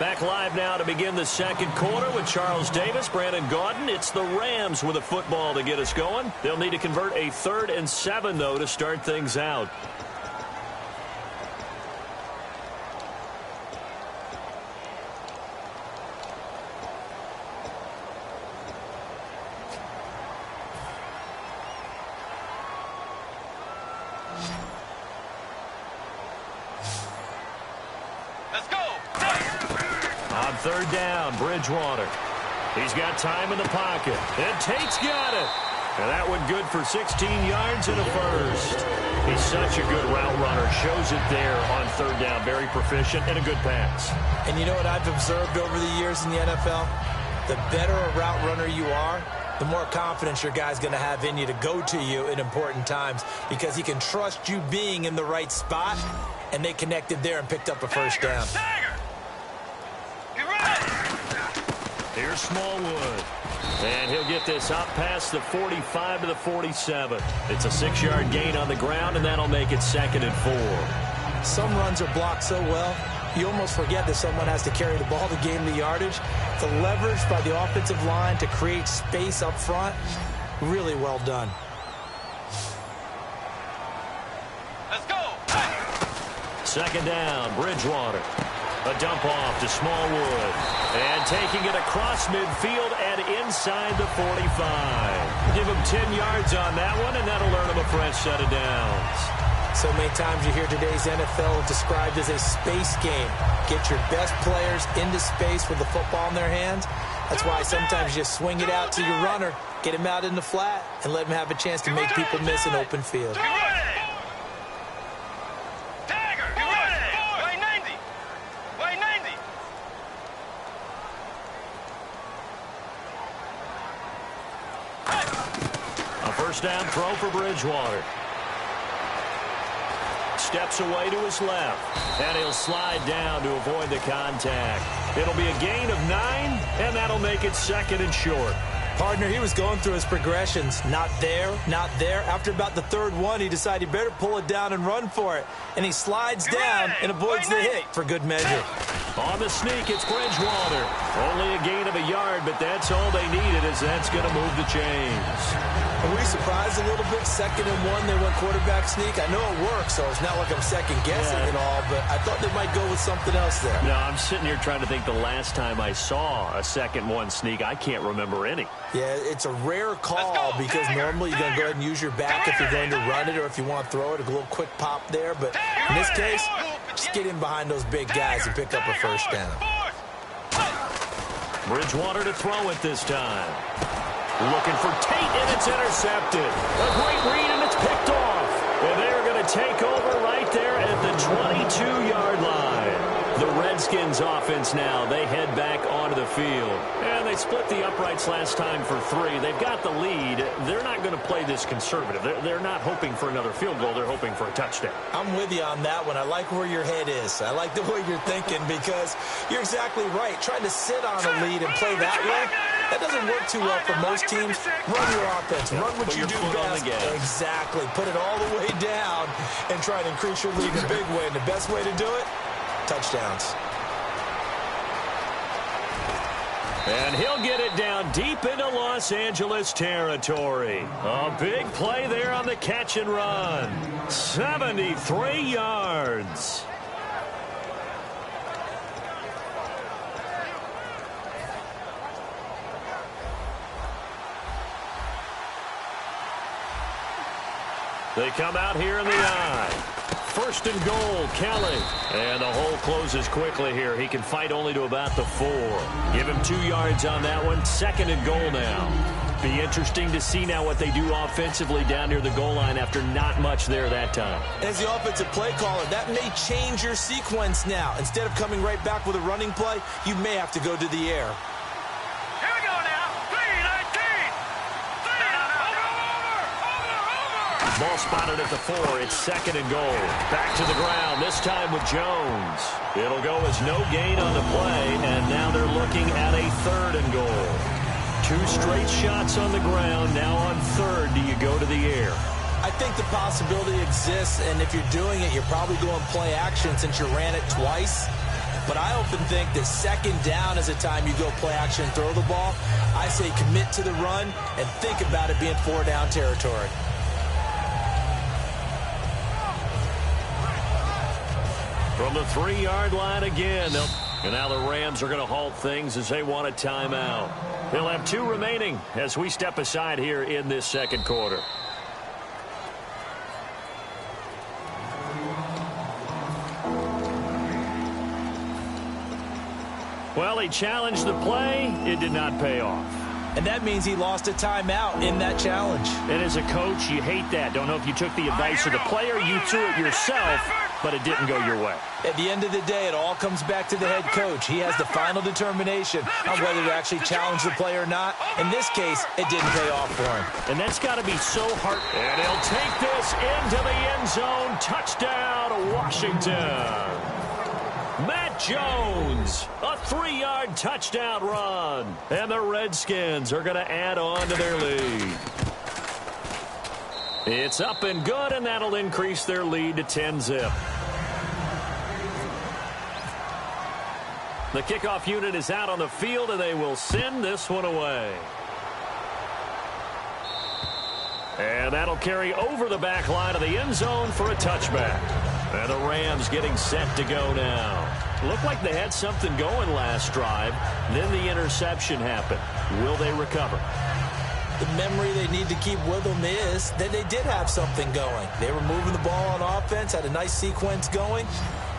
S4: Back live now to begin the second quarter with Charles Davis, Brandon Gaudin. It's the Rams with a football to get us going. They'll need to convert a 3rd and 7, though, to start things out.
S6: Let's go.
S4: On 3rd down, Bridgewater. He's got time in the pocket. And Tate's got it. And that one good for 16 yards and a first. He's such a good route runner. Shows it there on 3rd down. Very proficient and a good pass.
S5: And you know what I've observed over the years in the NFL? The better a route runner you are, the more confidence your guy's going to have in you to go to you in important times because he can trust you being in the right spot, and they connected there and picked up a first down.
S4: Here's Smallwood. And he'll get this up past the 45 to the 47. It's a 6-yard gain on the ground, and that'll make it 2nd and 4.
S5: Some runs are blocked so well, you almost forget that someone has to carry the ball to gain the yardage. The leverage by the offensive line to create space up front, really well done.
S6: Let's go.
S4: 2nd down, Bridgewater. A dump off to Smallwood. And taking it across midfield and inside the 45. Give him 10 yards on that one, and that'll earn him a fresh set of downs.
S5: So many times you hear today's NFL described as a space game. Get your best players into space with the football in their hands. That's why sometimes you swing it out to your runner, get him out in the flat, and let him have a chance to make people miss an open field.
S4: First down throw for Bridgewater. Steps away to his left. And he'll slide down to avoid the contact. It'll be a gain of 9, and that'll make it 2nd and short.
S5: Partner, he was going through his progressions. Not there, not there. After about the 3rd one, he decided he better pull it down and run for it. And he slides down and avoids the hit for good measure.
S4: On the sneak, it's Bridgewater. Only a gain of a yard, but that's all they needed, as that's going to move the chains.
S5: Are we surprised a little bit? 2nd and 1, they went quarterback sneak. I know it works, so it's not like I'm second-guessing it all, but I thought they might go with something else there.
S4: No, I'm sitting here trying to think the last time I saw a 2nd 1 sneak. I can't remember any.
S5: Yeah, it's a rare call because normally you're going to go ahead and use your back if you're going to run it or if you want to throw it, a little quick pop there. But in this case, just get in behind those big guys and pick up a first down.
S4: Bridgewater to throw it this time. Looking for Tate, and it's intercepted. A great read, and it's picked off. And they're going to take over right there at the 22-yard line. The Redskins offense now, they head back onto the field. And they split the uprights last time for 3. They've got the lead. They're not going to play this conservative. They're not hoping for another field goal. They're hoping for a touchdown.
S5: I'm with you on that one. I like where your head is. I like the way you're thinking because you're exactly right. Trying to sit on a lead and play that way, that doesn't work too well for most teams. Run your offense. Run what you do best. Exactly. Put it all the way down and try to increase your lead in a big way. And the best way to do it, touchdowns.
S4: And he'll get it down deep into Los Angeles territory. A big play there on the catch and run. 73 yards. They come out here in the I. First and goal, Kelly. And the hole closes quickly here. He can fight only to about the 4. Give him 2 yards on that one. Second and goal now. Be interesting to see now what they do offensively down near the goal line after not much there that time.
S5: As the offensive play caller, that may change your sequence now. Instead of coming right back with a running play, you may have to go to the air.
S6: Here we go now. 3-19. Over.
S4: Ball spotted at the 4. It's second and goal. Back to the ground, this time with Jones. It'll go as no gain on the play, and now they're looking at a third and goal. 2 straight shots on the ground. Now on third, do you go to the air?
S5: I think the possibility exists, and if you're doing it, you're probably going play action since you ran it twice. But I often think that second down is a time you go play action and throw the ball. I say commit to the run and think about it being 4-down territory.
S4: From the 3-yard line again. And now the Rams are going to halt things as they want a timeout. They'll have 2 remaining as we step aside here in this second quarter. Well, he challenged the play. It did not pay off.
S5: And that means he lost a timeout in that challenge.
S4: And as a coach, you hate that. Don't know if you took the advice of the player, you threw it yourself, but it didn't go your way.
S5: At the end of the day, it all comes back to the head coach. He has the final determination on whether to actually challenge the play or not. In this case, it didn't pay off for him.
S4: And that's got to be so hard. And he'll take this into the end zone. Touchdown, Washington. Matt Jones, a 3-yard touchdown run. And the Redskins are going to add on to their lead. It's up and good, and that'll increase their lead to 10-zip. The kickoff unit is out on the field, and they will send this one away. And that'll carry over the back line of the end zone for a touchback. And the Rams getting set to go now. Looked like they had something going last drive. Then the interception happened. Will they recover?
S5: The memory they need to keep with them is that they did have something going. They were moving the ball on offense, had a nice sequence going.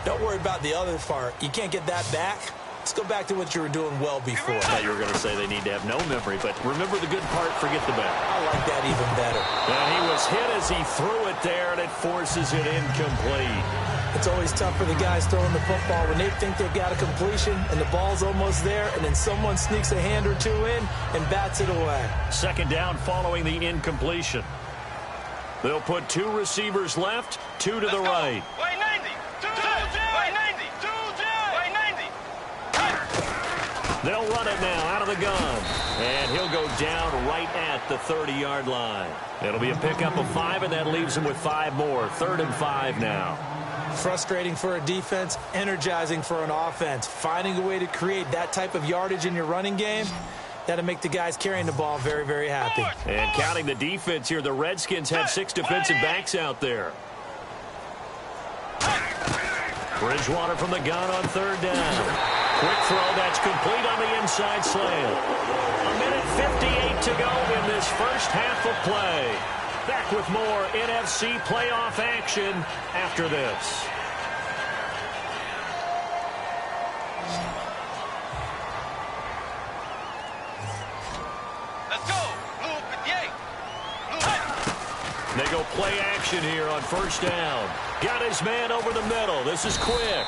S5: Don't worry about the other part. You can't get that back. Let's go back to what you were doing well before.
S4: I thought you were going to say they need to have no memory, but remember the good part, forget the bad.
S5: I like that even better.
S4: And he was hit as he threw it there, and it forces it incomplete.
S5: It's always tough for the guys throwing the football when they think they've got a completion and the ball's almost there, and then someone sneaks a hand or 2 in and bats it away.
S4: Second down following the incompletion. They'll put 2 receivers left, 2 to the right.
S6: Wait, 90. 2 Wait, 90. 2 Wait, 90.
S4: They'll run it now out of the gun. And he'll go down right at the 30-yard line. It'll be a pickup of 5, and that leaves him with 5 more. 3rd and 5 now.
S5: Frustrating for a defense, energizing for an offense. Finding a way to create that type of yardage in your running game, that'll make the guys carrying the ball very, very happy.
S4: And counting the defense here, the Redskins have 6 defensive backs out there. Bridgewater from the gun on 3rd down. Quick throw, that's complete on the inside slant. 1:58 to go in this first half of play. Back with more NFC playoff action after this.
S6: Let's go. Blue 58. Blue.
S4: They go play action here on 1st down. Got his man over the middle. This is quick.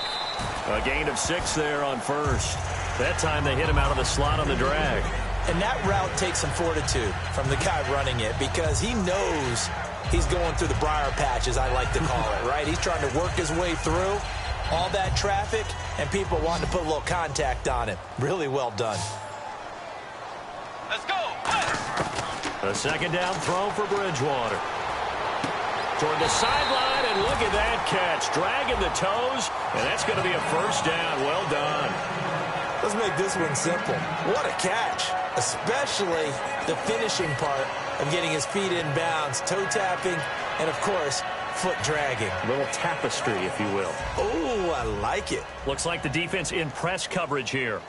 S4: A gain of 6 there on 1st. That time they hit him out of the slot on the drag.
S5: And that route takes some fortitude from the guy running it because he knows he's going through the briar patch, as I like to call it, right? He's trying to work his way through all that traffic and people wanting to put a little contact on him. Really well done.
S6: Let's go.
S4: A 2nd down throw for Bridgewater. Toward the sideline, and look at that catch. Dragging the toes, and that's going to be a 1st down. Well done.
S5: Let's make this one simple. What a catch, especially the finishing part of getting his feet in bounds, toe tapping, and, of course, foot dragging.
S4: A little tapestry, if you will.
S5: Oh, I like it.
S4: Looks like the defense in press coverage here.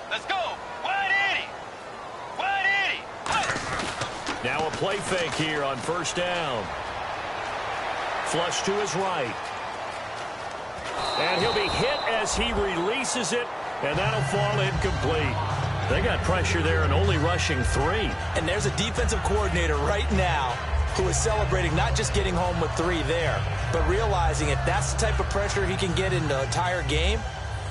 S6: Let's go. Wide 80. Wide 80.
S4: Now a play fake here on 1st down. flush to his right. And he'll be hit as he releases it, and that'll fall incomplete. They got pressure there and only rushing 3.
S5: And there's a defensive coordinator right now who is celebrating not just getting home with 3 there, but realizing if that's the type of pressure he can get in the entire game,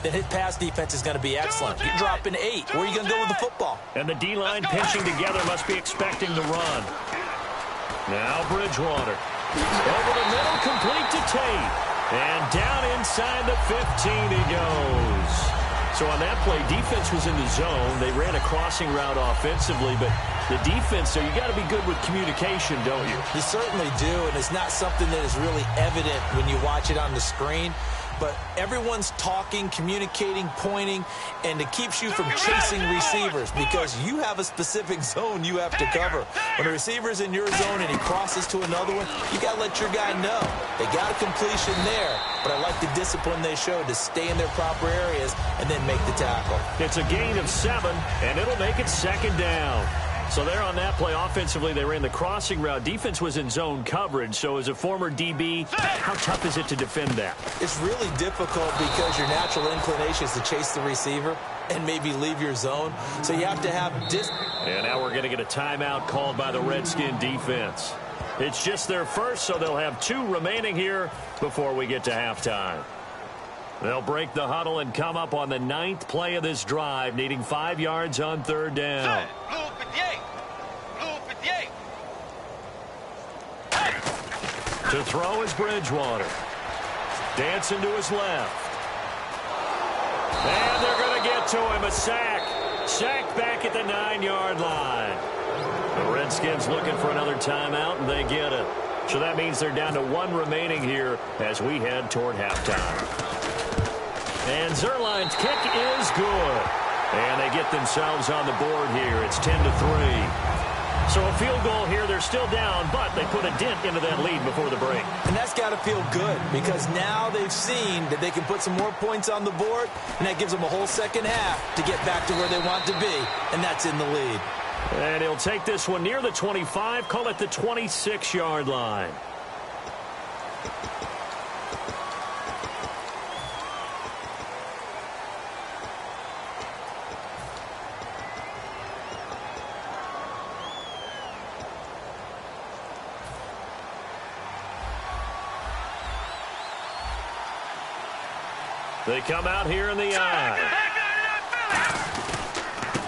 S5: then his pass defense is going to be excellent. You're dropping 8. Where are you going to go with the football?
S4: And the D-line pinching together must be expecting the run. Now Bridgewater. Over the middle, complete to Tate. And down inside the 15 he goes. So on that play, defense was in the zone. They ran a crossing route offensively, but the defense, so you got to be good with communication, don't you?
S5: You certainly do, and it's not something that is really evident when you watch it on the screen. But everyone's talking, communicating, pointing, and it keeps you from chasing receivers because you have a specific zone you have to cover. When a receiver's in your zone and he crosses to another one, you got to let your guy know. They got a completion there, but I like the discipline they showed to stay in their proper areas and then make the tackle.
S4: It's a gain of 7, and it'll make it 2nd down. So there on that play, offensively, they ran the crossing route. Defense was in zone coverage. So as a former DB, how tough is it to defend that?
S5: It's really difficult because your natural inclination is to chase the receiver and maybe leave your zone. So you have to have
S4: And now we're going to get a timeout called by the Redskin defense. It's just their first, so they'll have 2 remaining here before we get to halftime. They'll break the huddle and come up on the 9th play of this drive, needing 5 yards on 3rd down. To throw is Bridgewater. Dancing to his left. And they're going to get to him. A sack. Sacked back at the 9-yard line. The Redskins looking for another timeout, and they get it. So that means they're down to 1 remaining here as we head toward halftime. And Zerline's kick is good. And they get themselves on the board here. It's 10-3. So a field goal here. They're still down, but they put a dent into that lead before the break.
S5: And that's got to feel good because now they've seen that they can put some more points on the board, and that gives them a whole second half to get back to where they want to be, and that's in the lead.
S4: And he'll take this one near the 25, call it the 26-yard line. They come out here in the eye.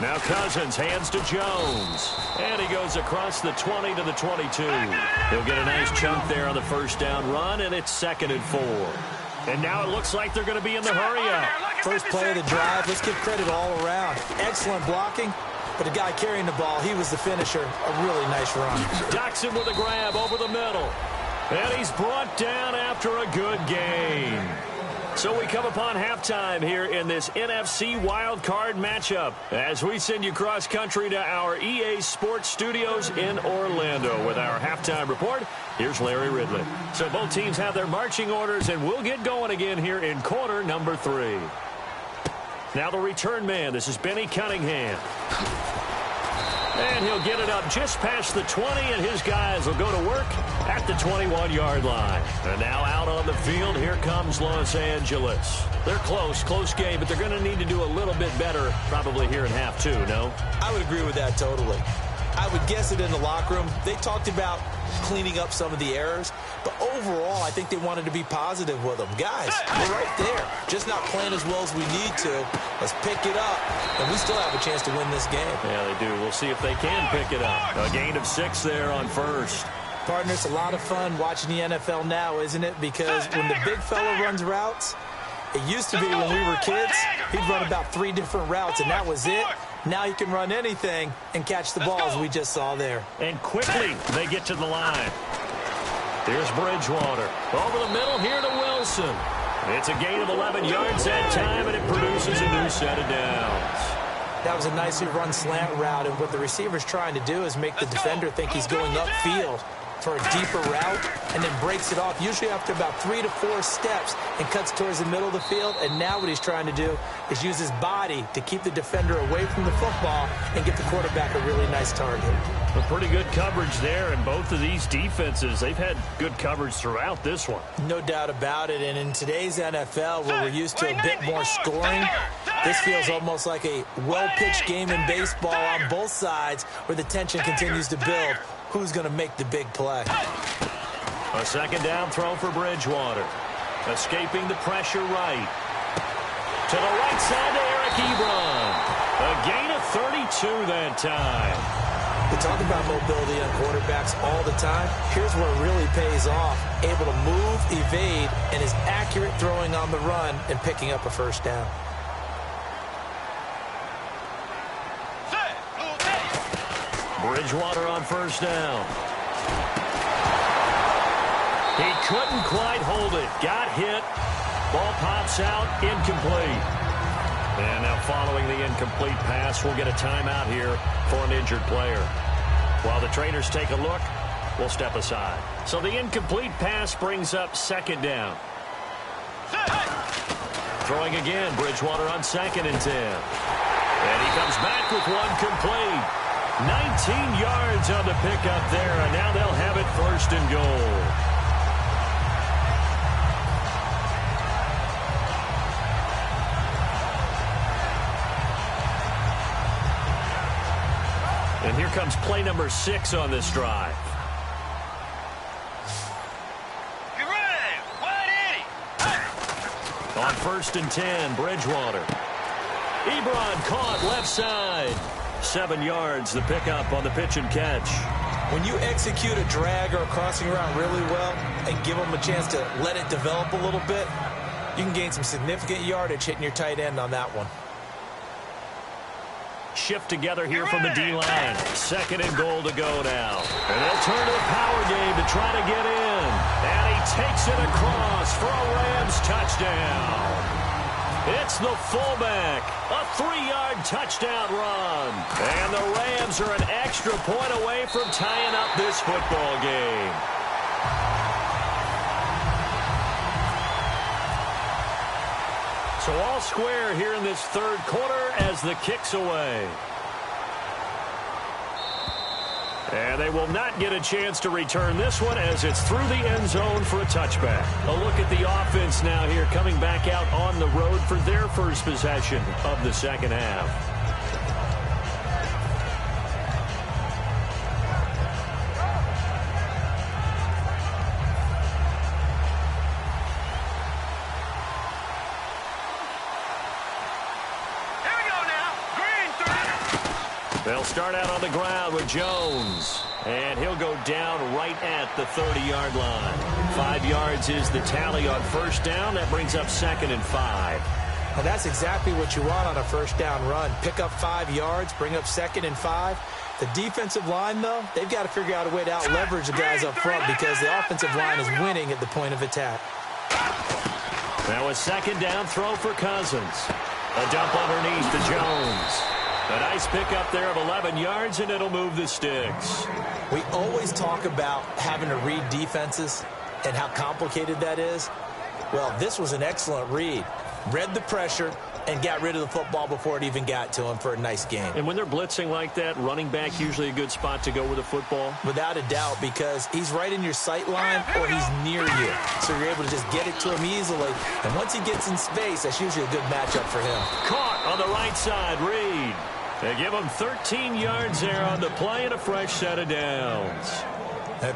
S4: Now Cousins hands to Jones. And he goes across the 20 to the 22. He'll get a nice chunk there on the 1st down run, and it's 2nd and 4. And now it looks like they're going to be in the hurry-up.
S5: First play of the drive. Let's give credit all around. Excellent blocking. But the guy carrying the ball, he was the finisher. A really nice run.
S4: Doxson with a grab over the middle. And he's brought down after a good gain. So we come upon halftime here in this NFC wildcard matchup as we send you cross-country to our EA Sports Studios in Orlando with our halftime report. Here's Larry Ridley. So both teams have their marching orders, and we'll get going again here in quarter number 3. Now the return man. This is Benny Cunningham. And he'll get it up just past the 20, and his guys will go to work at the 21-yard line. And now out on the field, here comes Los Angeles. They're close game, but they're going to need to do a little bit better probably here in half 2, no?
S5: I would agree with that totally. I would guess it in the locker room. They talked about cleaning up some of the errors, but overall, I think they wanted to be positive with them. Guys, we're right there. Just not playing as well as we need to. Let's pick it up, and we still have a chance to win this game.
S4: Yeah, they do. We'll see if they can pick it up. A gain of 6 there on 1st.
S5: Partner, it's a lot of fun watching the NFL now, isn't it? Because when the big fella runs routes, it used to be when we were kids, he'd run about 3 different routes, and that was it. Now he can run anything and catch the ball, as we just saw there.
S4: And quickly, they get to the line. Here's Bridgewater. Over the middle here to Wilson. It's a gain of 11 yards that time, and it produces a new set of downs.
S5: That was a nicely run slant route, and what the receiver's trying to do is make the defender think he's going upfield for a deeper route and then breaks it off, usually after about 3 to 4 steps, and cuts towards the middle of the field. And now what he's trying to do is use his body to keep the defender away from the football and get the quarterback a really nice target.
S4: A pretty good coverage there, and both of these defenses, they've had good coverage throughout this one.
S5: No doubt about it, and in today's NFL, where we're used to a bit more scoring, this feels almost like a well-pitched game in baseball on both sides where the tension continues to build. Who's going to make the big play?
S4: A second down throw for Bridgewater. Escaping the pressure right. To the right side to Eric Ebron. A gain of 32 that time.
S5: We talk about mobility on quarterbacks all the time. Here's where it really pays off. Able to move, evade, and is accurate throwing on the run and picking up a first down.
S4: Bridgewater on first down. He couldn't quite hold it. Got hit. Ball pops out. Incomplete. And now following the incomplete pass, we'll get a timeout here for an injured player. While the trainers take a look, we'll step aside. So the incomplete pass brings up second down. Throwing again, Bridgewater on 2nd and 10. And he comes back with one complete. 19 yards on the pickup there, and now they'll have it 1st and goal. And here comes play number 6 on this drive.
S6: Get ready. 180.
S4: On 1st and 10, Bridgewater. Ebron caught left side. 7 yards, the pickup on the pitch and catch.
S5: When you execute a drag or a crossing route really well and give them a chance to let it develop a little bit, you can gain some significant yardage hitting your tight end on that one.
S4: Shift together here from the D-line. 2nd and goal to go now. And they'll turn to the power game to try to get in. And he takes it across for a Rams touchdown. It's the fullback. A 3-yard touchdown run. And the Rams are an extra point away from tying up this football game. So all square here in this 3rd quarter as the kick's away. And they will not get a chance to return this one as it's through the end zone for a touchback. A look at the offense now here coming back out on the road for their first possession of the second half. They'll start out on the ground with Jones. And he'll go down right at the 30-yard line. 5 yards is the tally on first down. That brings up 2nd and 5.
S5: Well, that's exactly what you want on a first down run. Pick up 5 yards, bring up 2nd and 5. The defensive line, though, they've got to figure out a way to out-leverage the guys up front because the offensive line is winning at the point of attack.
S4: Now a 2nd down throw for Cousins. A dump underneath to Jones. A nice pickup there of 11 yards, and it'll move the sticks.
S5: We always talk about having to read defenses and how complicated that is. Well, this was an excellent read. Read the pressure and got rid of the football before it even got to him for a nice game.
S4: And when they're blitzing like that, running back usually a good spot to go with the football?
S5: Without a doubt, because he's right in your sight line or he's near you. So you're able to just get it to him easily. And once he gets in space, that's usually a good matchup for him.
S4: Caught on the right side, Reed. They give him 13 yards there on the play and a fresh set of downs.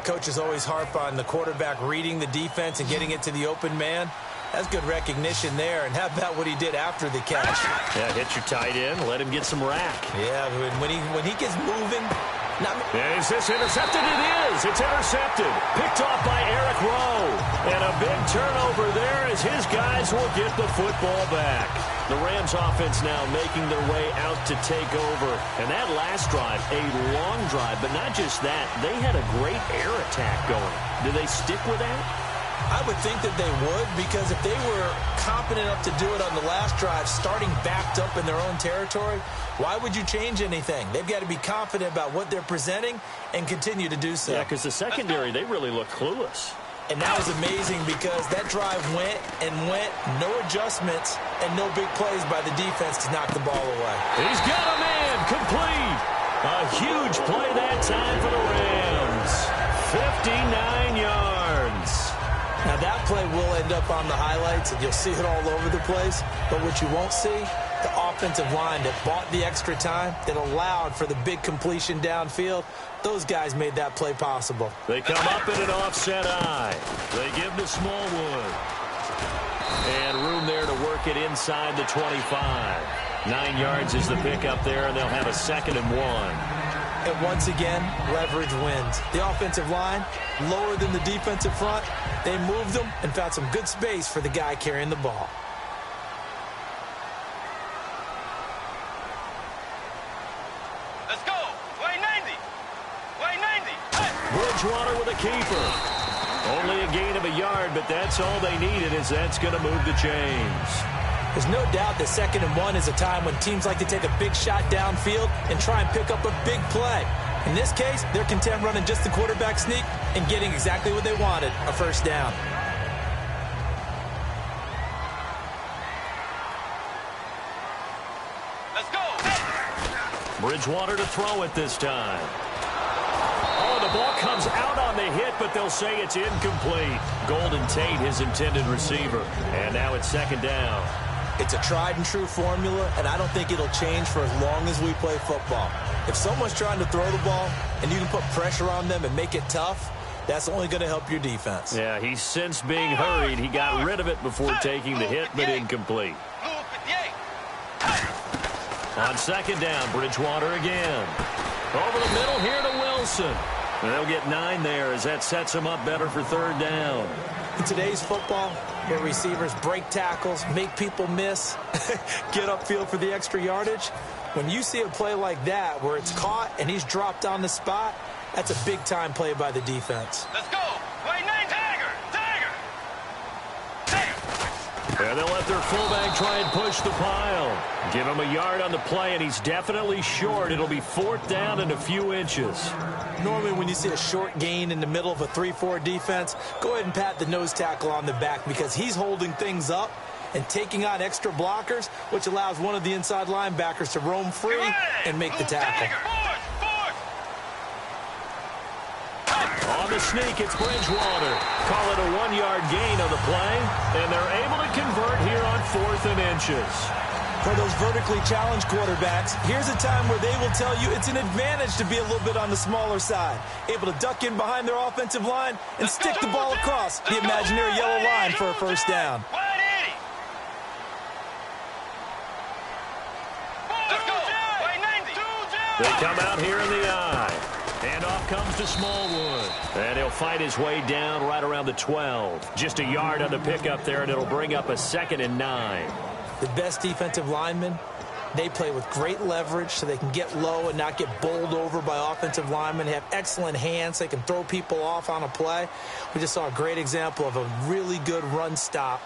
S5: Coaches always harp on the quarterback reading the defense and getting it to the open man. That's good recognition there. And how about what he did after the catch?
S4: Yeah, hit your tight end, let him get some rack.
S5: Yeah, when he gets moving.
S4: Is this intercepted? It is. It's intercepted. Picked off by Eric Rowe. And a big turnover there as his guys will get the football back. The Rams offense now making their way out to take over. And that last drive, a long drive, but not just that. They had a great air attack going. Do they stick with that?
S5: I would think that they would, because if they were confident enough to do it on the last drive, starting backed up in their own territory, why would you change anything? They've got to be confident about what they're presenting and continue to do so.
S4: Yeah, because the secondary, they really look clueless.
S5: And that was amazing because that drive went and went, no adjustments, and no big plays by the defense to knock the ball away.
S4: He's got a man, complete. A huge play that time for the Rams. 59 yards.
S5: Now that play will end up on the highlights, and you'll see it all over the place. But what you won't see, the offensive line that bought the extra time, that allowed for the big completion downfield, those guys made that play possible.
S4: They come up in an offset eye. They give to Smallwood. And room there to work it inside the 25. 9 yards is the pickup there, and they'll have a 2nd and 1.
S5: And once again, leverage wins. The offensive line, lower than the defensive front. They moved them and found some good space for the guy carrying the ball.
S6: Let's go. Way 90. Way 90. Hey.
S4: Bridgewater with a keeper. Only a gain of a yard, but that's all they needed, as that's going to move the chains.
S5: There's no doubt that 2nd and 1 is a time when teams like to take a big shot downfield and try and pick up a big play. In this case, they're content running just the quarterback sneak and getting exactly what they wanted, a first down.
S6: Let's go.
S4: Bridgewater to throw it this time. Oh, the ball comes out on the hit, but they'll say it's incomplete. Golden Tate, his intended receiver. And now it's 2nd down.
S5: It's a tried-and-true formula, and I don't think it'll change for as long as we play football. If someone's trying to throw the ball and you can put pressure on them and make it tough, that's only going to help your defense.
S4: Yeah, he's since being hurried. He got rid of it before taking the hit, but incomplete. On 2nd down, Bridgewater again. Over the middle here to Wilson. And they'll get 9 there as that sets them up better for 3rd down.
S5: In today's football, where receivers break tackles, make people miss, get upfield for the extra yardage, when you see a play like that where it's caught and he's dropped on the spot, that's a big-time play by the defense.
S6: Let's go. Way 9. Tiger. Tiger. Tiger.
S4: And they'll let their fullback try and push the pile. Give him a yard on the play, and he's definitely short. It'll be 4th down and a few inches.
S5: Normally when you see a short gain in the middle of a 3-4 defense, go ahead and pat the nose tackle on the back because he's holding things up and taking on extra blockers, which allows one of the inside linebackers to roam free and make the tackle.
S4: On the sneak, it's Bridgewater. Call it a 1-yard gain on the play, and they're able to convert here on 4th and inches.
S5: For those vertically challenged quarterbacks, here's a time where they will tell you it's an advantage to be a little bit on the smaller side, able to duck in behind their offensive line and stick the ball across the imaginary yellow line for a first down.
S4: They come out here in the eye. And off comes to Smallwood. And he'll fight his way down right around the 12. Just a yard on the pickup there, and it'll bring up a 2nd and 9.
S5: The best defensive linemen, they play with great leverage so they can get low and not get bowled over by offensive linemen. They have excellent hands. They can throw people off on a play. We just saw a great example of a really good run stop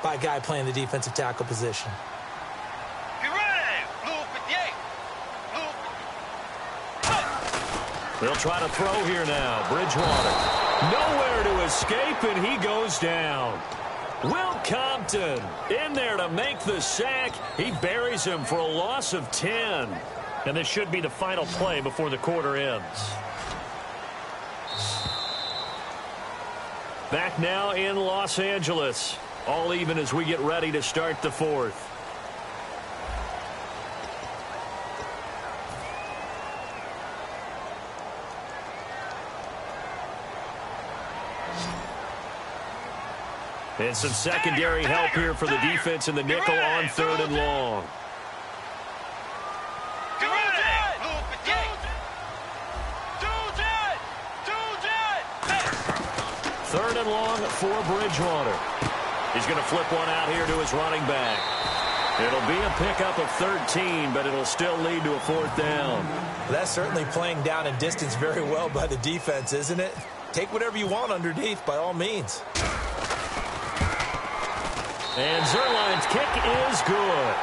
S5: by a guy playing the defensive tackle position.
S4: They'll try to throw here now. Bridgewater. Nowhere to escape, and he goes down. Will Compton in there to make the sack. He buries him for a loss of 10. And this should be the final play before the quarter ends. Back now in Los Angeles. All even as we get ready to start the 4th. And some secondary help here for the defense in the nickel on 3rd and long. 3rd and long for Bridgewater. He's going to flip one out here to his running back. It'll be a pickup of 13, but it'll still lead to a 4th down.
S5: That's certainly playing down in distance very well by the defense, isn't it? Take whatever you want underneath, by all means.
S4: And Zerline's kick is good.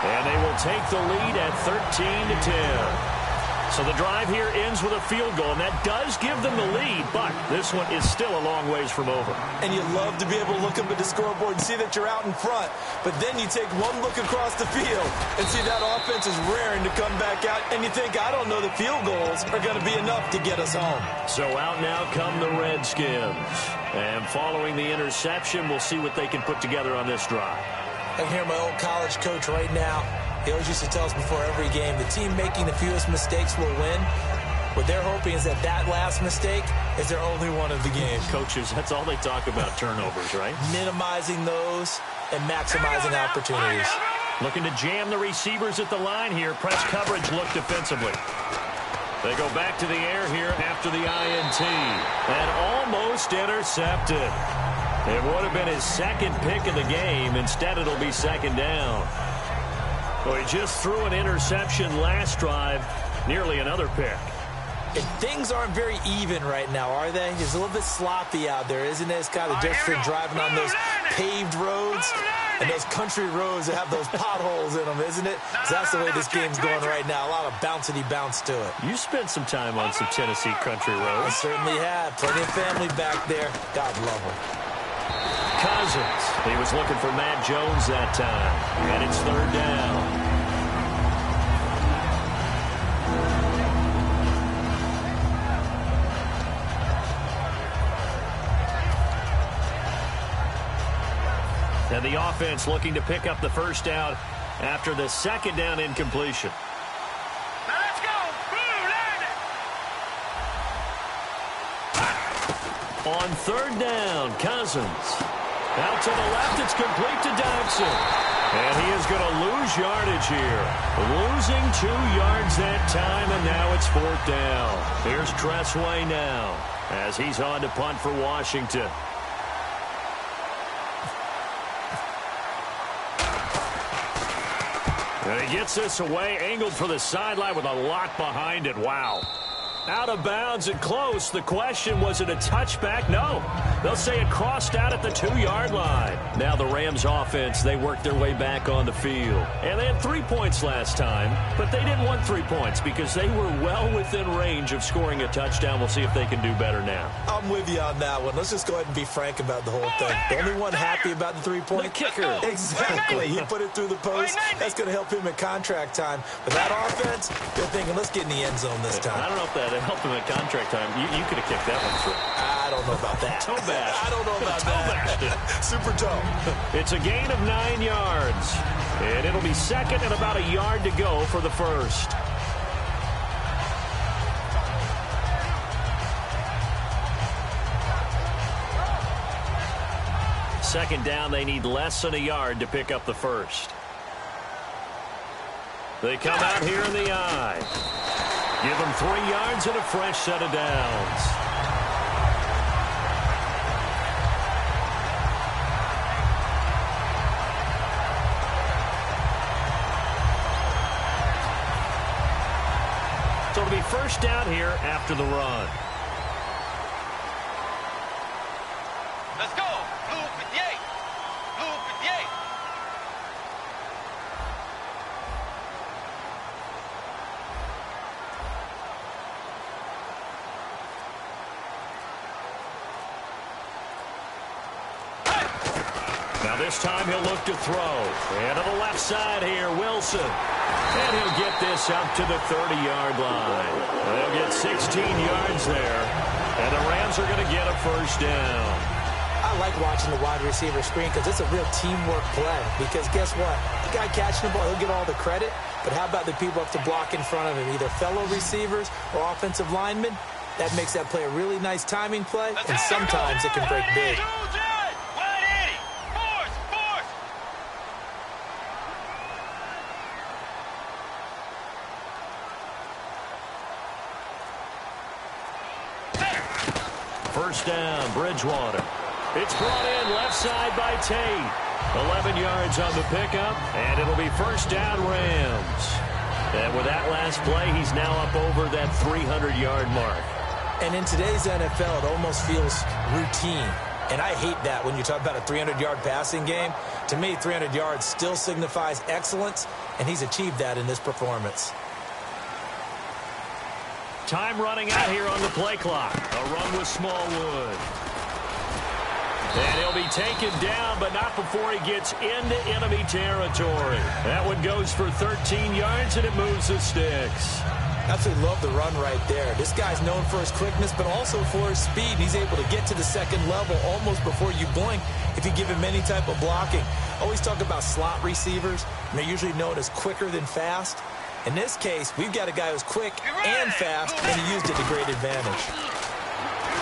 S4: And they will take the lead at 13-10. So the drive here ends with a field goal, and that does give them the lead, but this one is still a long ways from over.
S5: And you love to be able to look up at the scoreboard and see that you're out in front, but then you take one look across the field and see that offense is raring to come back out, and you think, I don't know, the field goals are going to be enough to get us home.
S4: So out now come the Redskins. And following the interception, we'll see what they can put together on this drive.
S5: I can hear my old college coach right now. He always used to tell us before every game, the team making the fewest mistakes will win. What they're hoping is that last mistake is their only one of the game.
S4: Coaches, that's all they talk about, turnovers, right?
S5: Minimizing those and maximizing opportunities.
S4: Looking to jam the receivers at the line here. Press coverage look defensively. They go back to the air here after the INT. And almost intercepted. It would have been his second pick of the game. Instead, it'll be second down. Well, he just threw an interception last drive, nearly another pick.
S5: And things aren't very even right now, are they? It's a little bit sloppy out there, isn't it? It's kind of just for driving on those paved roads and those country roads that have those potholes in them, isn't it? So that's the way this game's going right now. A lot of bouncy bounce to it.
S4: You spent some time on some Tennessee country roads.
S5: I certainly have. Plenty of family back there. God love them.
S4: Cousins. He was looking for Matt Jones that time. And it's third down. And the offense looking to pick up the first down after the second down incompletion.
S6: Now let's go. Blue,
S4: On third down, Cousins. Out to the left, it's complete to Dodson. And he is going to lose yardage here. Losing 2 yards that time, and now it's fourth down. Here's Tressway now as he's on to punt for Washington. And he gets this away, angled for the sideline with a lot behind it. Wow. Out of bounds and close. The question, was it a touchback? No. They'll say it crossed out at the 2-yard line. Now the Rams offense, they worked their way back on the field. And they had 3 points last time, but they didn't want 3 points because they were well within range of scoring a touchdown. We'll see if they can do better now.
S5: I'm with you on that one. Let's just go ahead and be frank about the whole thing. The only one happy about the 3-point?
S4: The kicker.
S5: Exactly. He put it through the post. That's going to help him in contract time. But that offense, they're thinking, let's get in the end zone this time.
S4: I don't know if that helped him at contract time. You could have kicked that one through.
S5: I don't know about that.
S4: Toe bash.
S5: I don't know about that. Super toe.
S4: It's a gain of 9 yards. And it'll be second and about a yard to go for the first. Second down, they need less than a yard to pick up the first. They come out here in the eye. Give them 3 yards and a fresh set of downs. So it'll be first down here after the run.
S6: let's go. Blue 58. Blue 58.
S4: Now this time he'll look to throw. And to the left side here, Wilson. And he'll get this up to the 30-yard line. They'll get 16 yards there. And the Rams are going to get a first down.
S5: I like watching the wide receiver screen because it's a real teamwork play. Because guess what? The guy catching the ball, he'll get all the credit. But how about the people up to block in front of him, either fellow receivers or offensive linemen? That makes that play a really nice timing play, and sometimes it can break big.
S4: First down, Bridgewater. It's brought in left side by Tate. 11 yards on the pickup, and it'll be first down Rams. And with that last play, he's now up over that 300-yard mark.
S5: And in today's NFL, it almost feels routine. And I hate that when you talk about a 300-yard passing game. To me, 300 yards still signifies excellence, and he's achieved that in this performance.
S4: Time running out here on the play clock. A run with Smallwood. And he'll be taken down, but not before he gets into enemy territory. That one goes for 13 yards, and it moves the sticks.
S5: Absolutely love the run right there. This guy's known for his quickness, but also for his speed. He's able to get to the second level almost before you blink if you give him any type of blocking. Always talk about slot receivers, and they're usually known as quicker than fast. In this case, we've got a guy who's quick and fast, and he used it to great advantage.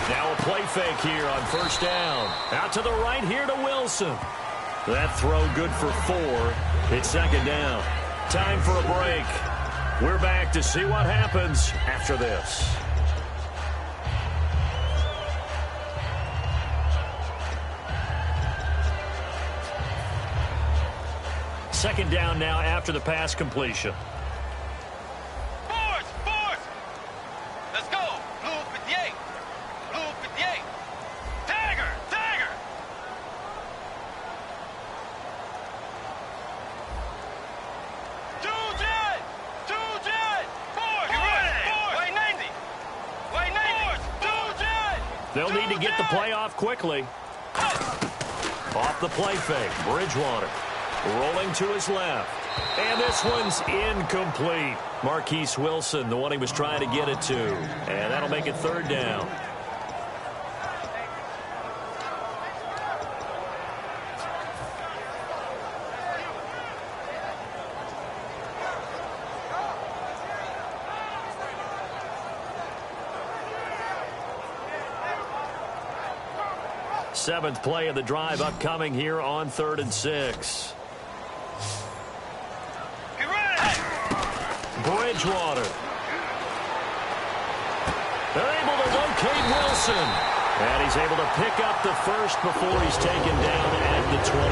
S4: Now a play fake here on first down. Out to the right here to Wilson. That throw good for 4. It's second down. Time for a break. We're back to see what happens after this. Second down now after the pass completion.
S6: Force! Let's go! Blue 58! Blue 58! Tiger! Two jet! Force! White 90! White 90! Two jet!
S4: They'll need to get the play off quickly. Off the play fake, Bridgewater. Rolling to his left. And this one's incomplete. Marquise Wilson, the one he was trying to get it to. And that'll make it third down. Seventh play of the drive upcoming here on 3rd and 6. Bridgewater. They're able to locate Wilson. And he's able to pick up the first before he's taken down at the 27.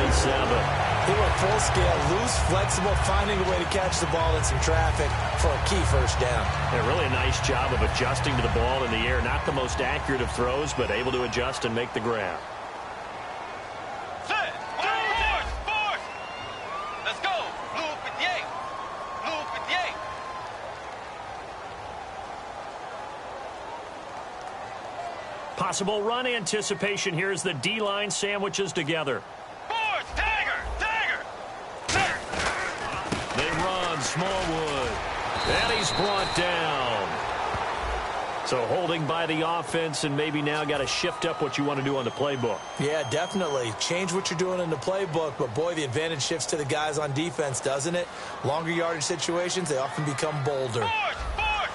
S5: They were full scale, loose, flexible, finding a way to catch the ball in some traffic for a key first down.
S4: Yeah, really a nice job of adjusting to the ball in the air. Not the most accurate of throws, but able to adjust and make the grab.
S6: Force! Let's go! Blue 58! Blue 58!
S4: Possible run anticipation here as the D-line sandwiches together.
S6: Force! Tiger!
S4: They run Smallwood. And he's brought down. So holding by the offense, and maybe now got to shift up what you want to do on the playbook.
S5: Yeah, definitely. Change what you're doing in the playbook, but boy, the advantage shifts to the guys on defense, doesn't it? Longer yardage situations, they often become bolder.
S6: Force!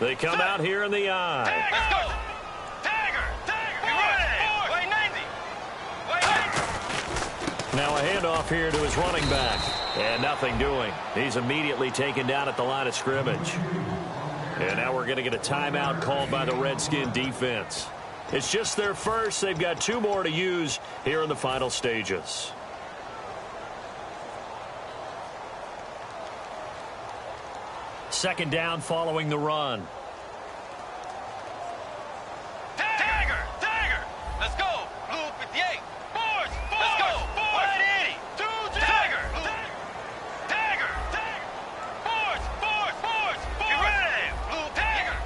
S4: They come out here in the eye.
S6: Let's go! Tiger! White 90! White 90!
S4: Now a handoff here to his running back. And nothing doing. He's immediately taken down at the line of scrimmage. And now we're going to get a timeout called by the Redskin defense. It's just their first. They've got 2 more to use here in the final stages. Second down following the run.
S6: Tiger! Let's go! Blue 58! Force! Let's go! 180! Tiger! Force! Get ready! Blue Tiger!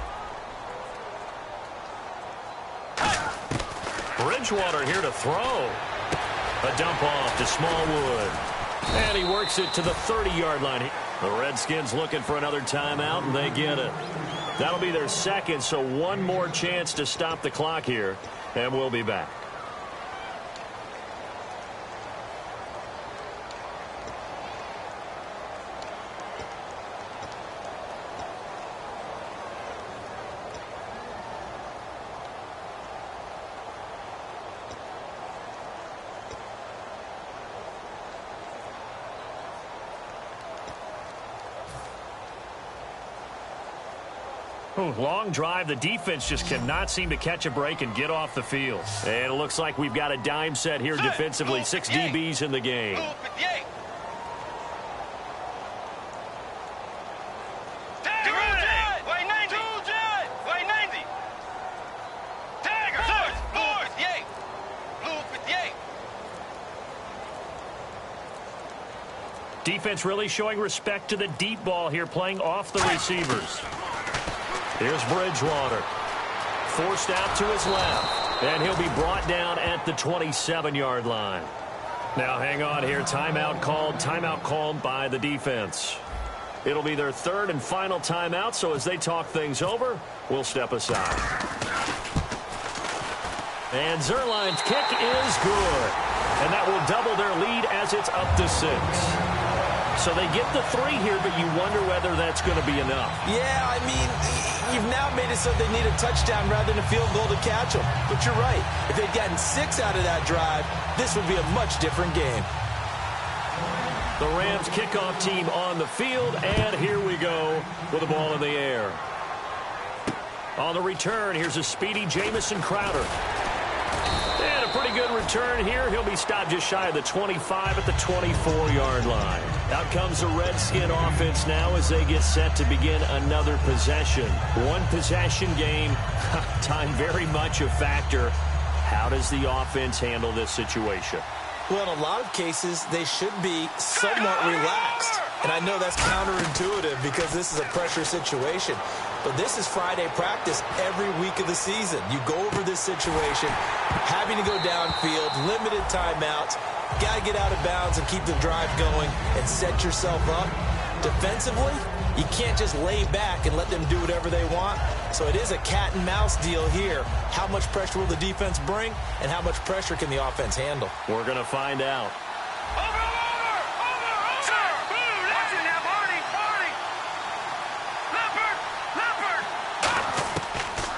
S4: Bridgewater here to throw. A dump off to Smallwood. And he works it to the 30-yard line. The Redskins looking for another timeout, and they get it. That'll be their second, so one more chance to stop the clock here, and we'll be back. Long drive. The defense just cannot seem to catch a break and get off the field. And it looks like we've got a dime set here defensively. 6 DBs in the game.
S6: Blue 58! White 90! White 90! Tiger! Blue 58!
S4: defense really showing respect to the deep ball here, playing off the receivers. Here's Bridgewater. Forced out to his left. And he'll be brought down at the 27-yard line. Now hang on here. Timeout called by the defense. It'll be their third and final timeout, so as they talk things over, we'll step aside. And Zerline's kick is good. And that will double their lead as it's up to 6. So they get the 3 here, but you wonder whether that's going to be enough.
S5: Yeah, I mean, you've now made it so they need a touchdown rather than a field goal to catch them. But you're right. If they'd gotten 6 out of that drive, this would be a much different game.
S4: The Rams kickoff team on the field, and here we go with the ball in the air. On the return, here's a speedy Jamison Crowder. And a pretty good return here. He'll be stopped just shy of the 25 at the 24-yard line. Out comes the Redskin offense now as they get set to begin another possession. One possession game, time very much a factor. How does the offense handle this situation?
S5: Well, in a lot of cases, they should be somewhat relaxed. And I know that's counterintuitive because this is a pressure situation. But this is Friday practice every week of the season. You go over this situation, having to go downfield, limited timeouts, got to get out of bounds and keep the drive going and set yourself up. Defensively, you can't just lay back and let them do whatever they want. So it is a cat and mouse deal here. How much pressure will the defense bring and how much pressure can the offense handle?
S4: We're going to find out.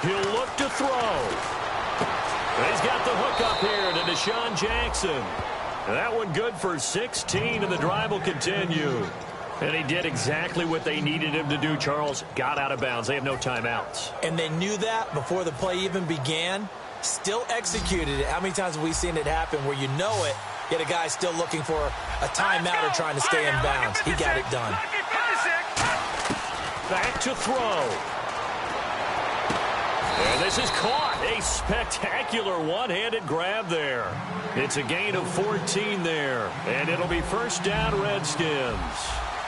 S4: He'll look to throw. He's got the hook up here to Deshaun Jackson. That one good for 16, and the drive will continue. And he did exactly what they needed him to do, Charles. Got out of bounds. They have no timeouts.
S5: And they knew that before the play even began. Still executed it. How many times have we seen it happen where you know it, yet a guy's still looking for a timeout or trying to stay in bounds? He got it done.
S4: Back to throw. And this is caught. A spectacular one-handed grab there. It's a gain of 14 there. And it'll be first down, Redskins.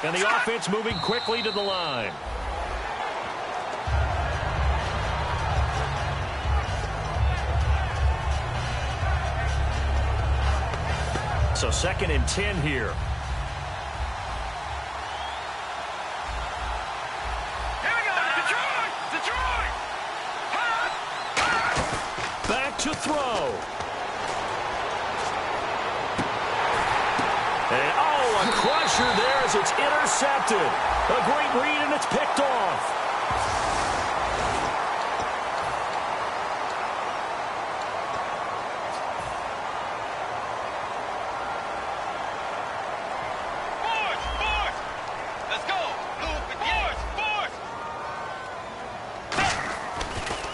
S4: And the offense moving quickly to the line. So 2nd and 10 here. To throw. And a crusher there as it's intercepted. A great read and it's picked off.
S6: Let's go.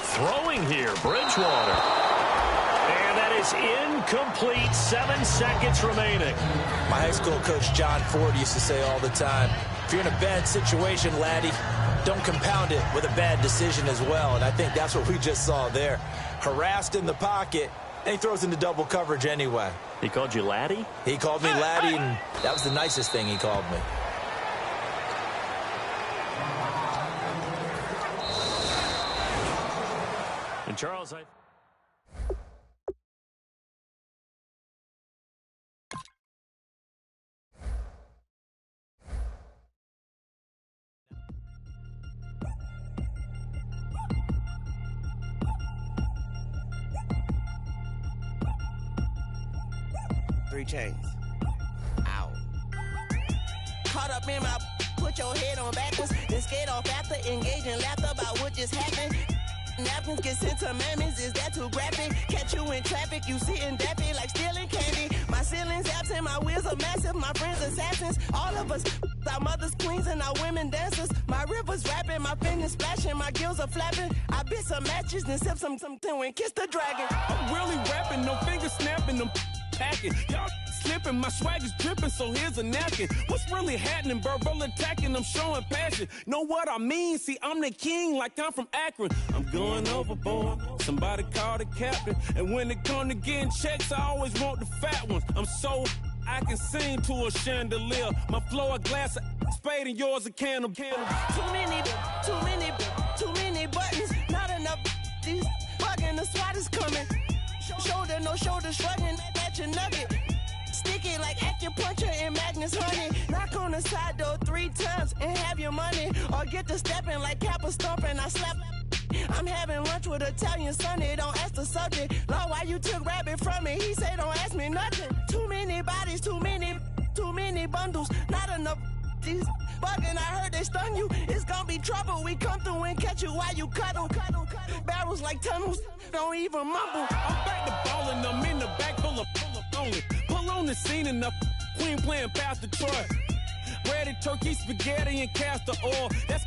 S4: Throwing here, Bridgewater. Incomplete. 7 seconds remaining.
S5: My high school coach John Ford used to say all the time, if you're in a bad situation, laddie, don't compound it with a bad decision as well. And I think that's what we just saw there. Harassed in the pocket, and he throws into double coverage anyway.
S4: He called you laddie?
S5: He called me laddie, and that was the nicest thing he called me.
S4: And Charles,
S7: chains. Ow. Caught up in my, put your head on backwards, then skate off after engaging laughter about what just happened. Napkins get sent to mammies, is that too graphic? Catch you in traffic, you sitting dappy like stealing candy. My ceiling's absent, my wheels are massive, my friends assassins. All of us, our mothers queens and our women dancers. My rivers rapping, my fingers splashing, my gills are flapping. I bit some matches, then sip something and kiss the dragon.
S8: I'm really rapping, no fingers snapping, them packing. Y'all slipping, my swag is dripping, so here's a napkin. What's really happening? Verbal attacking, I'm showing passion. Know what I mean? See, I'm the king like I'm from Akron. I'm going overboard. Somebody call the captain. And when it comes to getting checks, I always want the fat ones. I'm so I can sing to a chandelier. My flow a glass of spade and yours a can of.
S7: Too many buttons, not enough. These bugging, the SWAT is coming. Shoulder, no shoulder, shrugging at your nugget. Sticky like acupuncture and Magnus honey. Knock on the side door 3 times and have your money. Or get to stepping like Kappa stomping. I slap. I'm having lunch with Italian Sonny. Don't ask the subject. Lord, why you took rabbit from me? He say don't ask me nothing. Too many bodies, too many bundles. Not enough. These bugging, I heard they stun you. It's gonna be trouble. We come through and catch you while you cuddle. Barrels like tunnels. Don't even mumble.
S8: I'm back to ballin'. I'm in the back full of only. Pull on the scene and the queen playing Pastor Troy. Breaded turkey, spaghetti, and castor oil. That's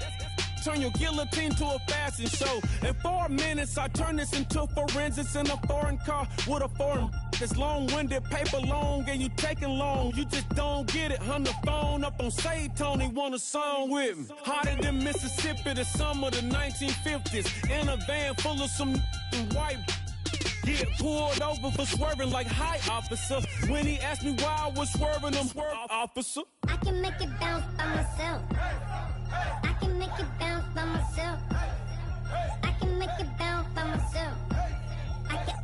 S8: turn your guillotine to a fashion show. In 4 minutes, I turn this into forensics in a foreign car with a foreign. It's long-winded, paper long, and you taking long. You just don't get it. On the phone up on Say Tony, want a song with me. Hotter than Mississippi, the summer of the 1950s. In a van full of some white. Get pulled over for swerving like hi, officer. When he asked me why I was swerving, I'm swerve, officer.
S9: I can make it bounce by myself. I can make it bounce by myself. I can make it bounce by myself.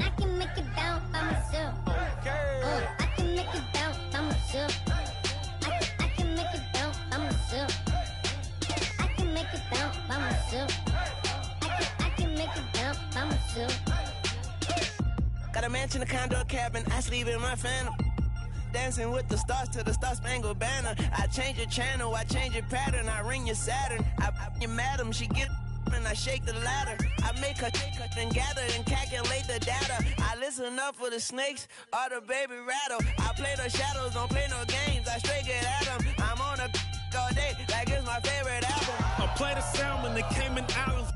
S9: I can make it bounce by myself. I can make it bounce by myself. I can make it bounce by myself. I can make it bounce by myself. I can make it bounce by myself.
S7: Got a mansion, a condo, a cabin. I sleep in my phantom. Dancing with the stars to the Star-Spangled Banner. I change your channel, I change your pattern. I ring your Saturn. I your madam, she get and I shake the ladder. I make her and gather and calculate the data. I listen up for the snakes or the baby rattle. I play the shadows, don't play no games. I straight get at them. I'm on a all day like it's my favorite album.
S8: I play the salmon, the Cayman Islands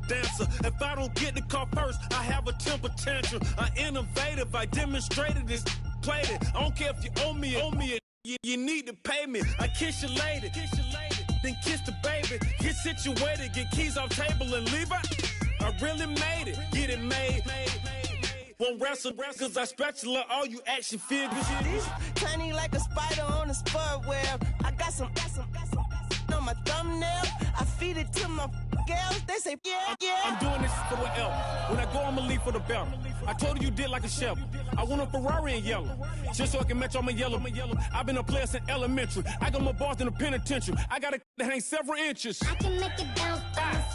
S8: dancer. If I don't get the car first, I have a temper tantrum. I innovative, I demonstrated this. Played it. I don't care if you owe me it. You need to pay me. I kiss your lady, then kiss the baby. Get situated, get keys off table and leave her. I really made it, get it made. Won't wrestle, cause I spatula all you action figures.
S7: These tiny like a spider on a spud web. I got some on my thumbnail. I feed it to my girls. They say, yeah.
S8: I'm doing this for the L. When I go, I'ma leave for the belt. I told her you did like a chef. I want a Ferrari in yellow, just so I can match all my yellow. I've been a player since elementary. I got my bars in the penitentiary. I got a that hangs several inches.
S9: I can make it bounce by myself.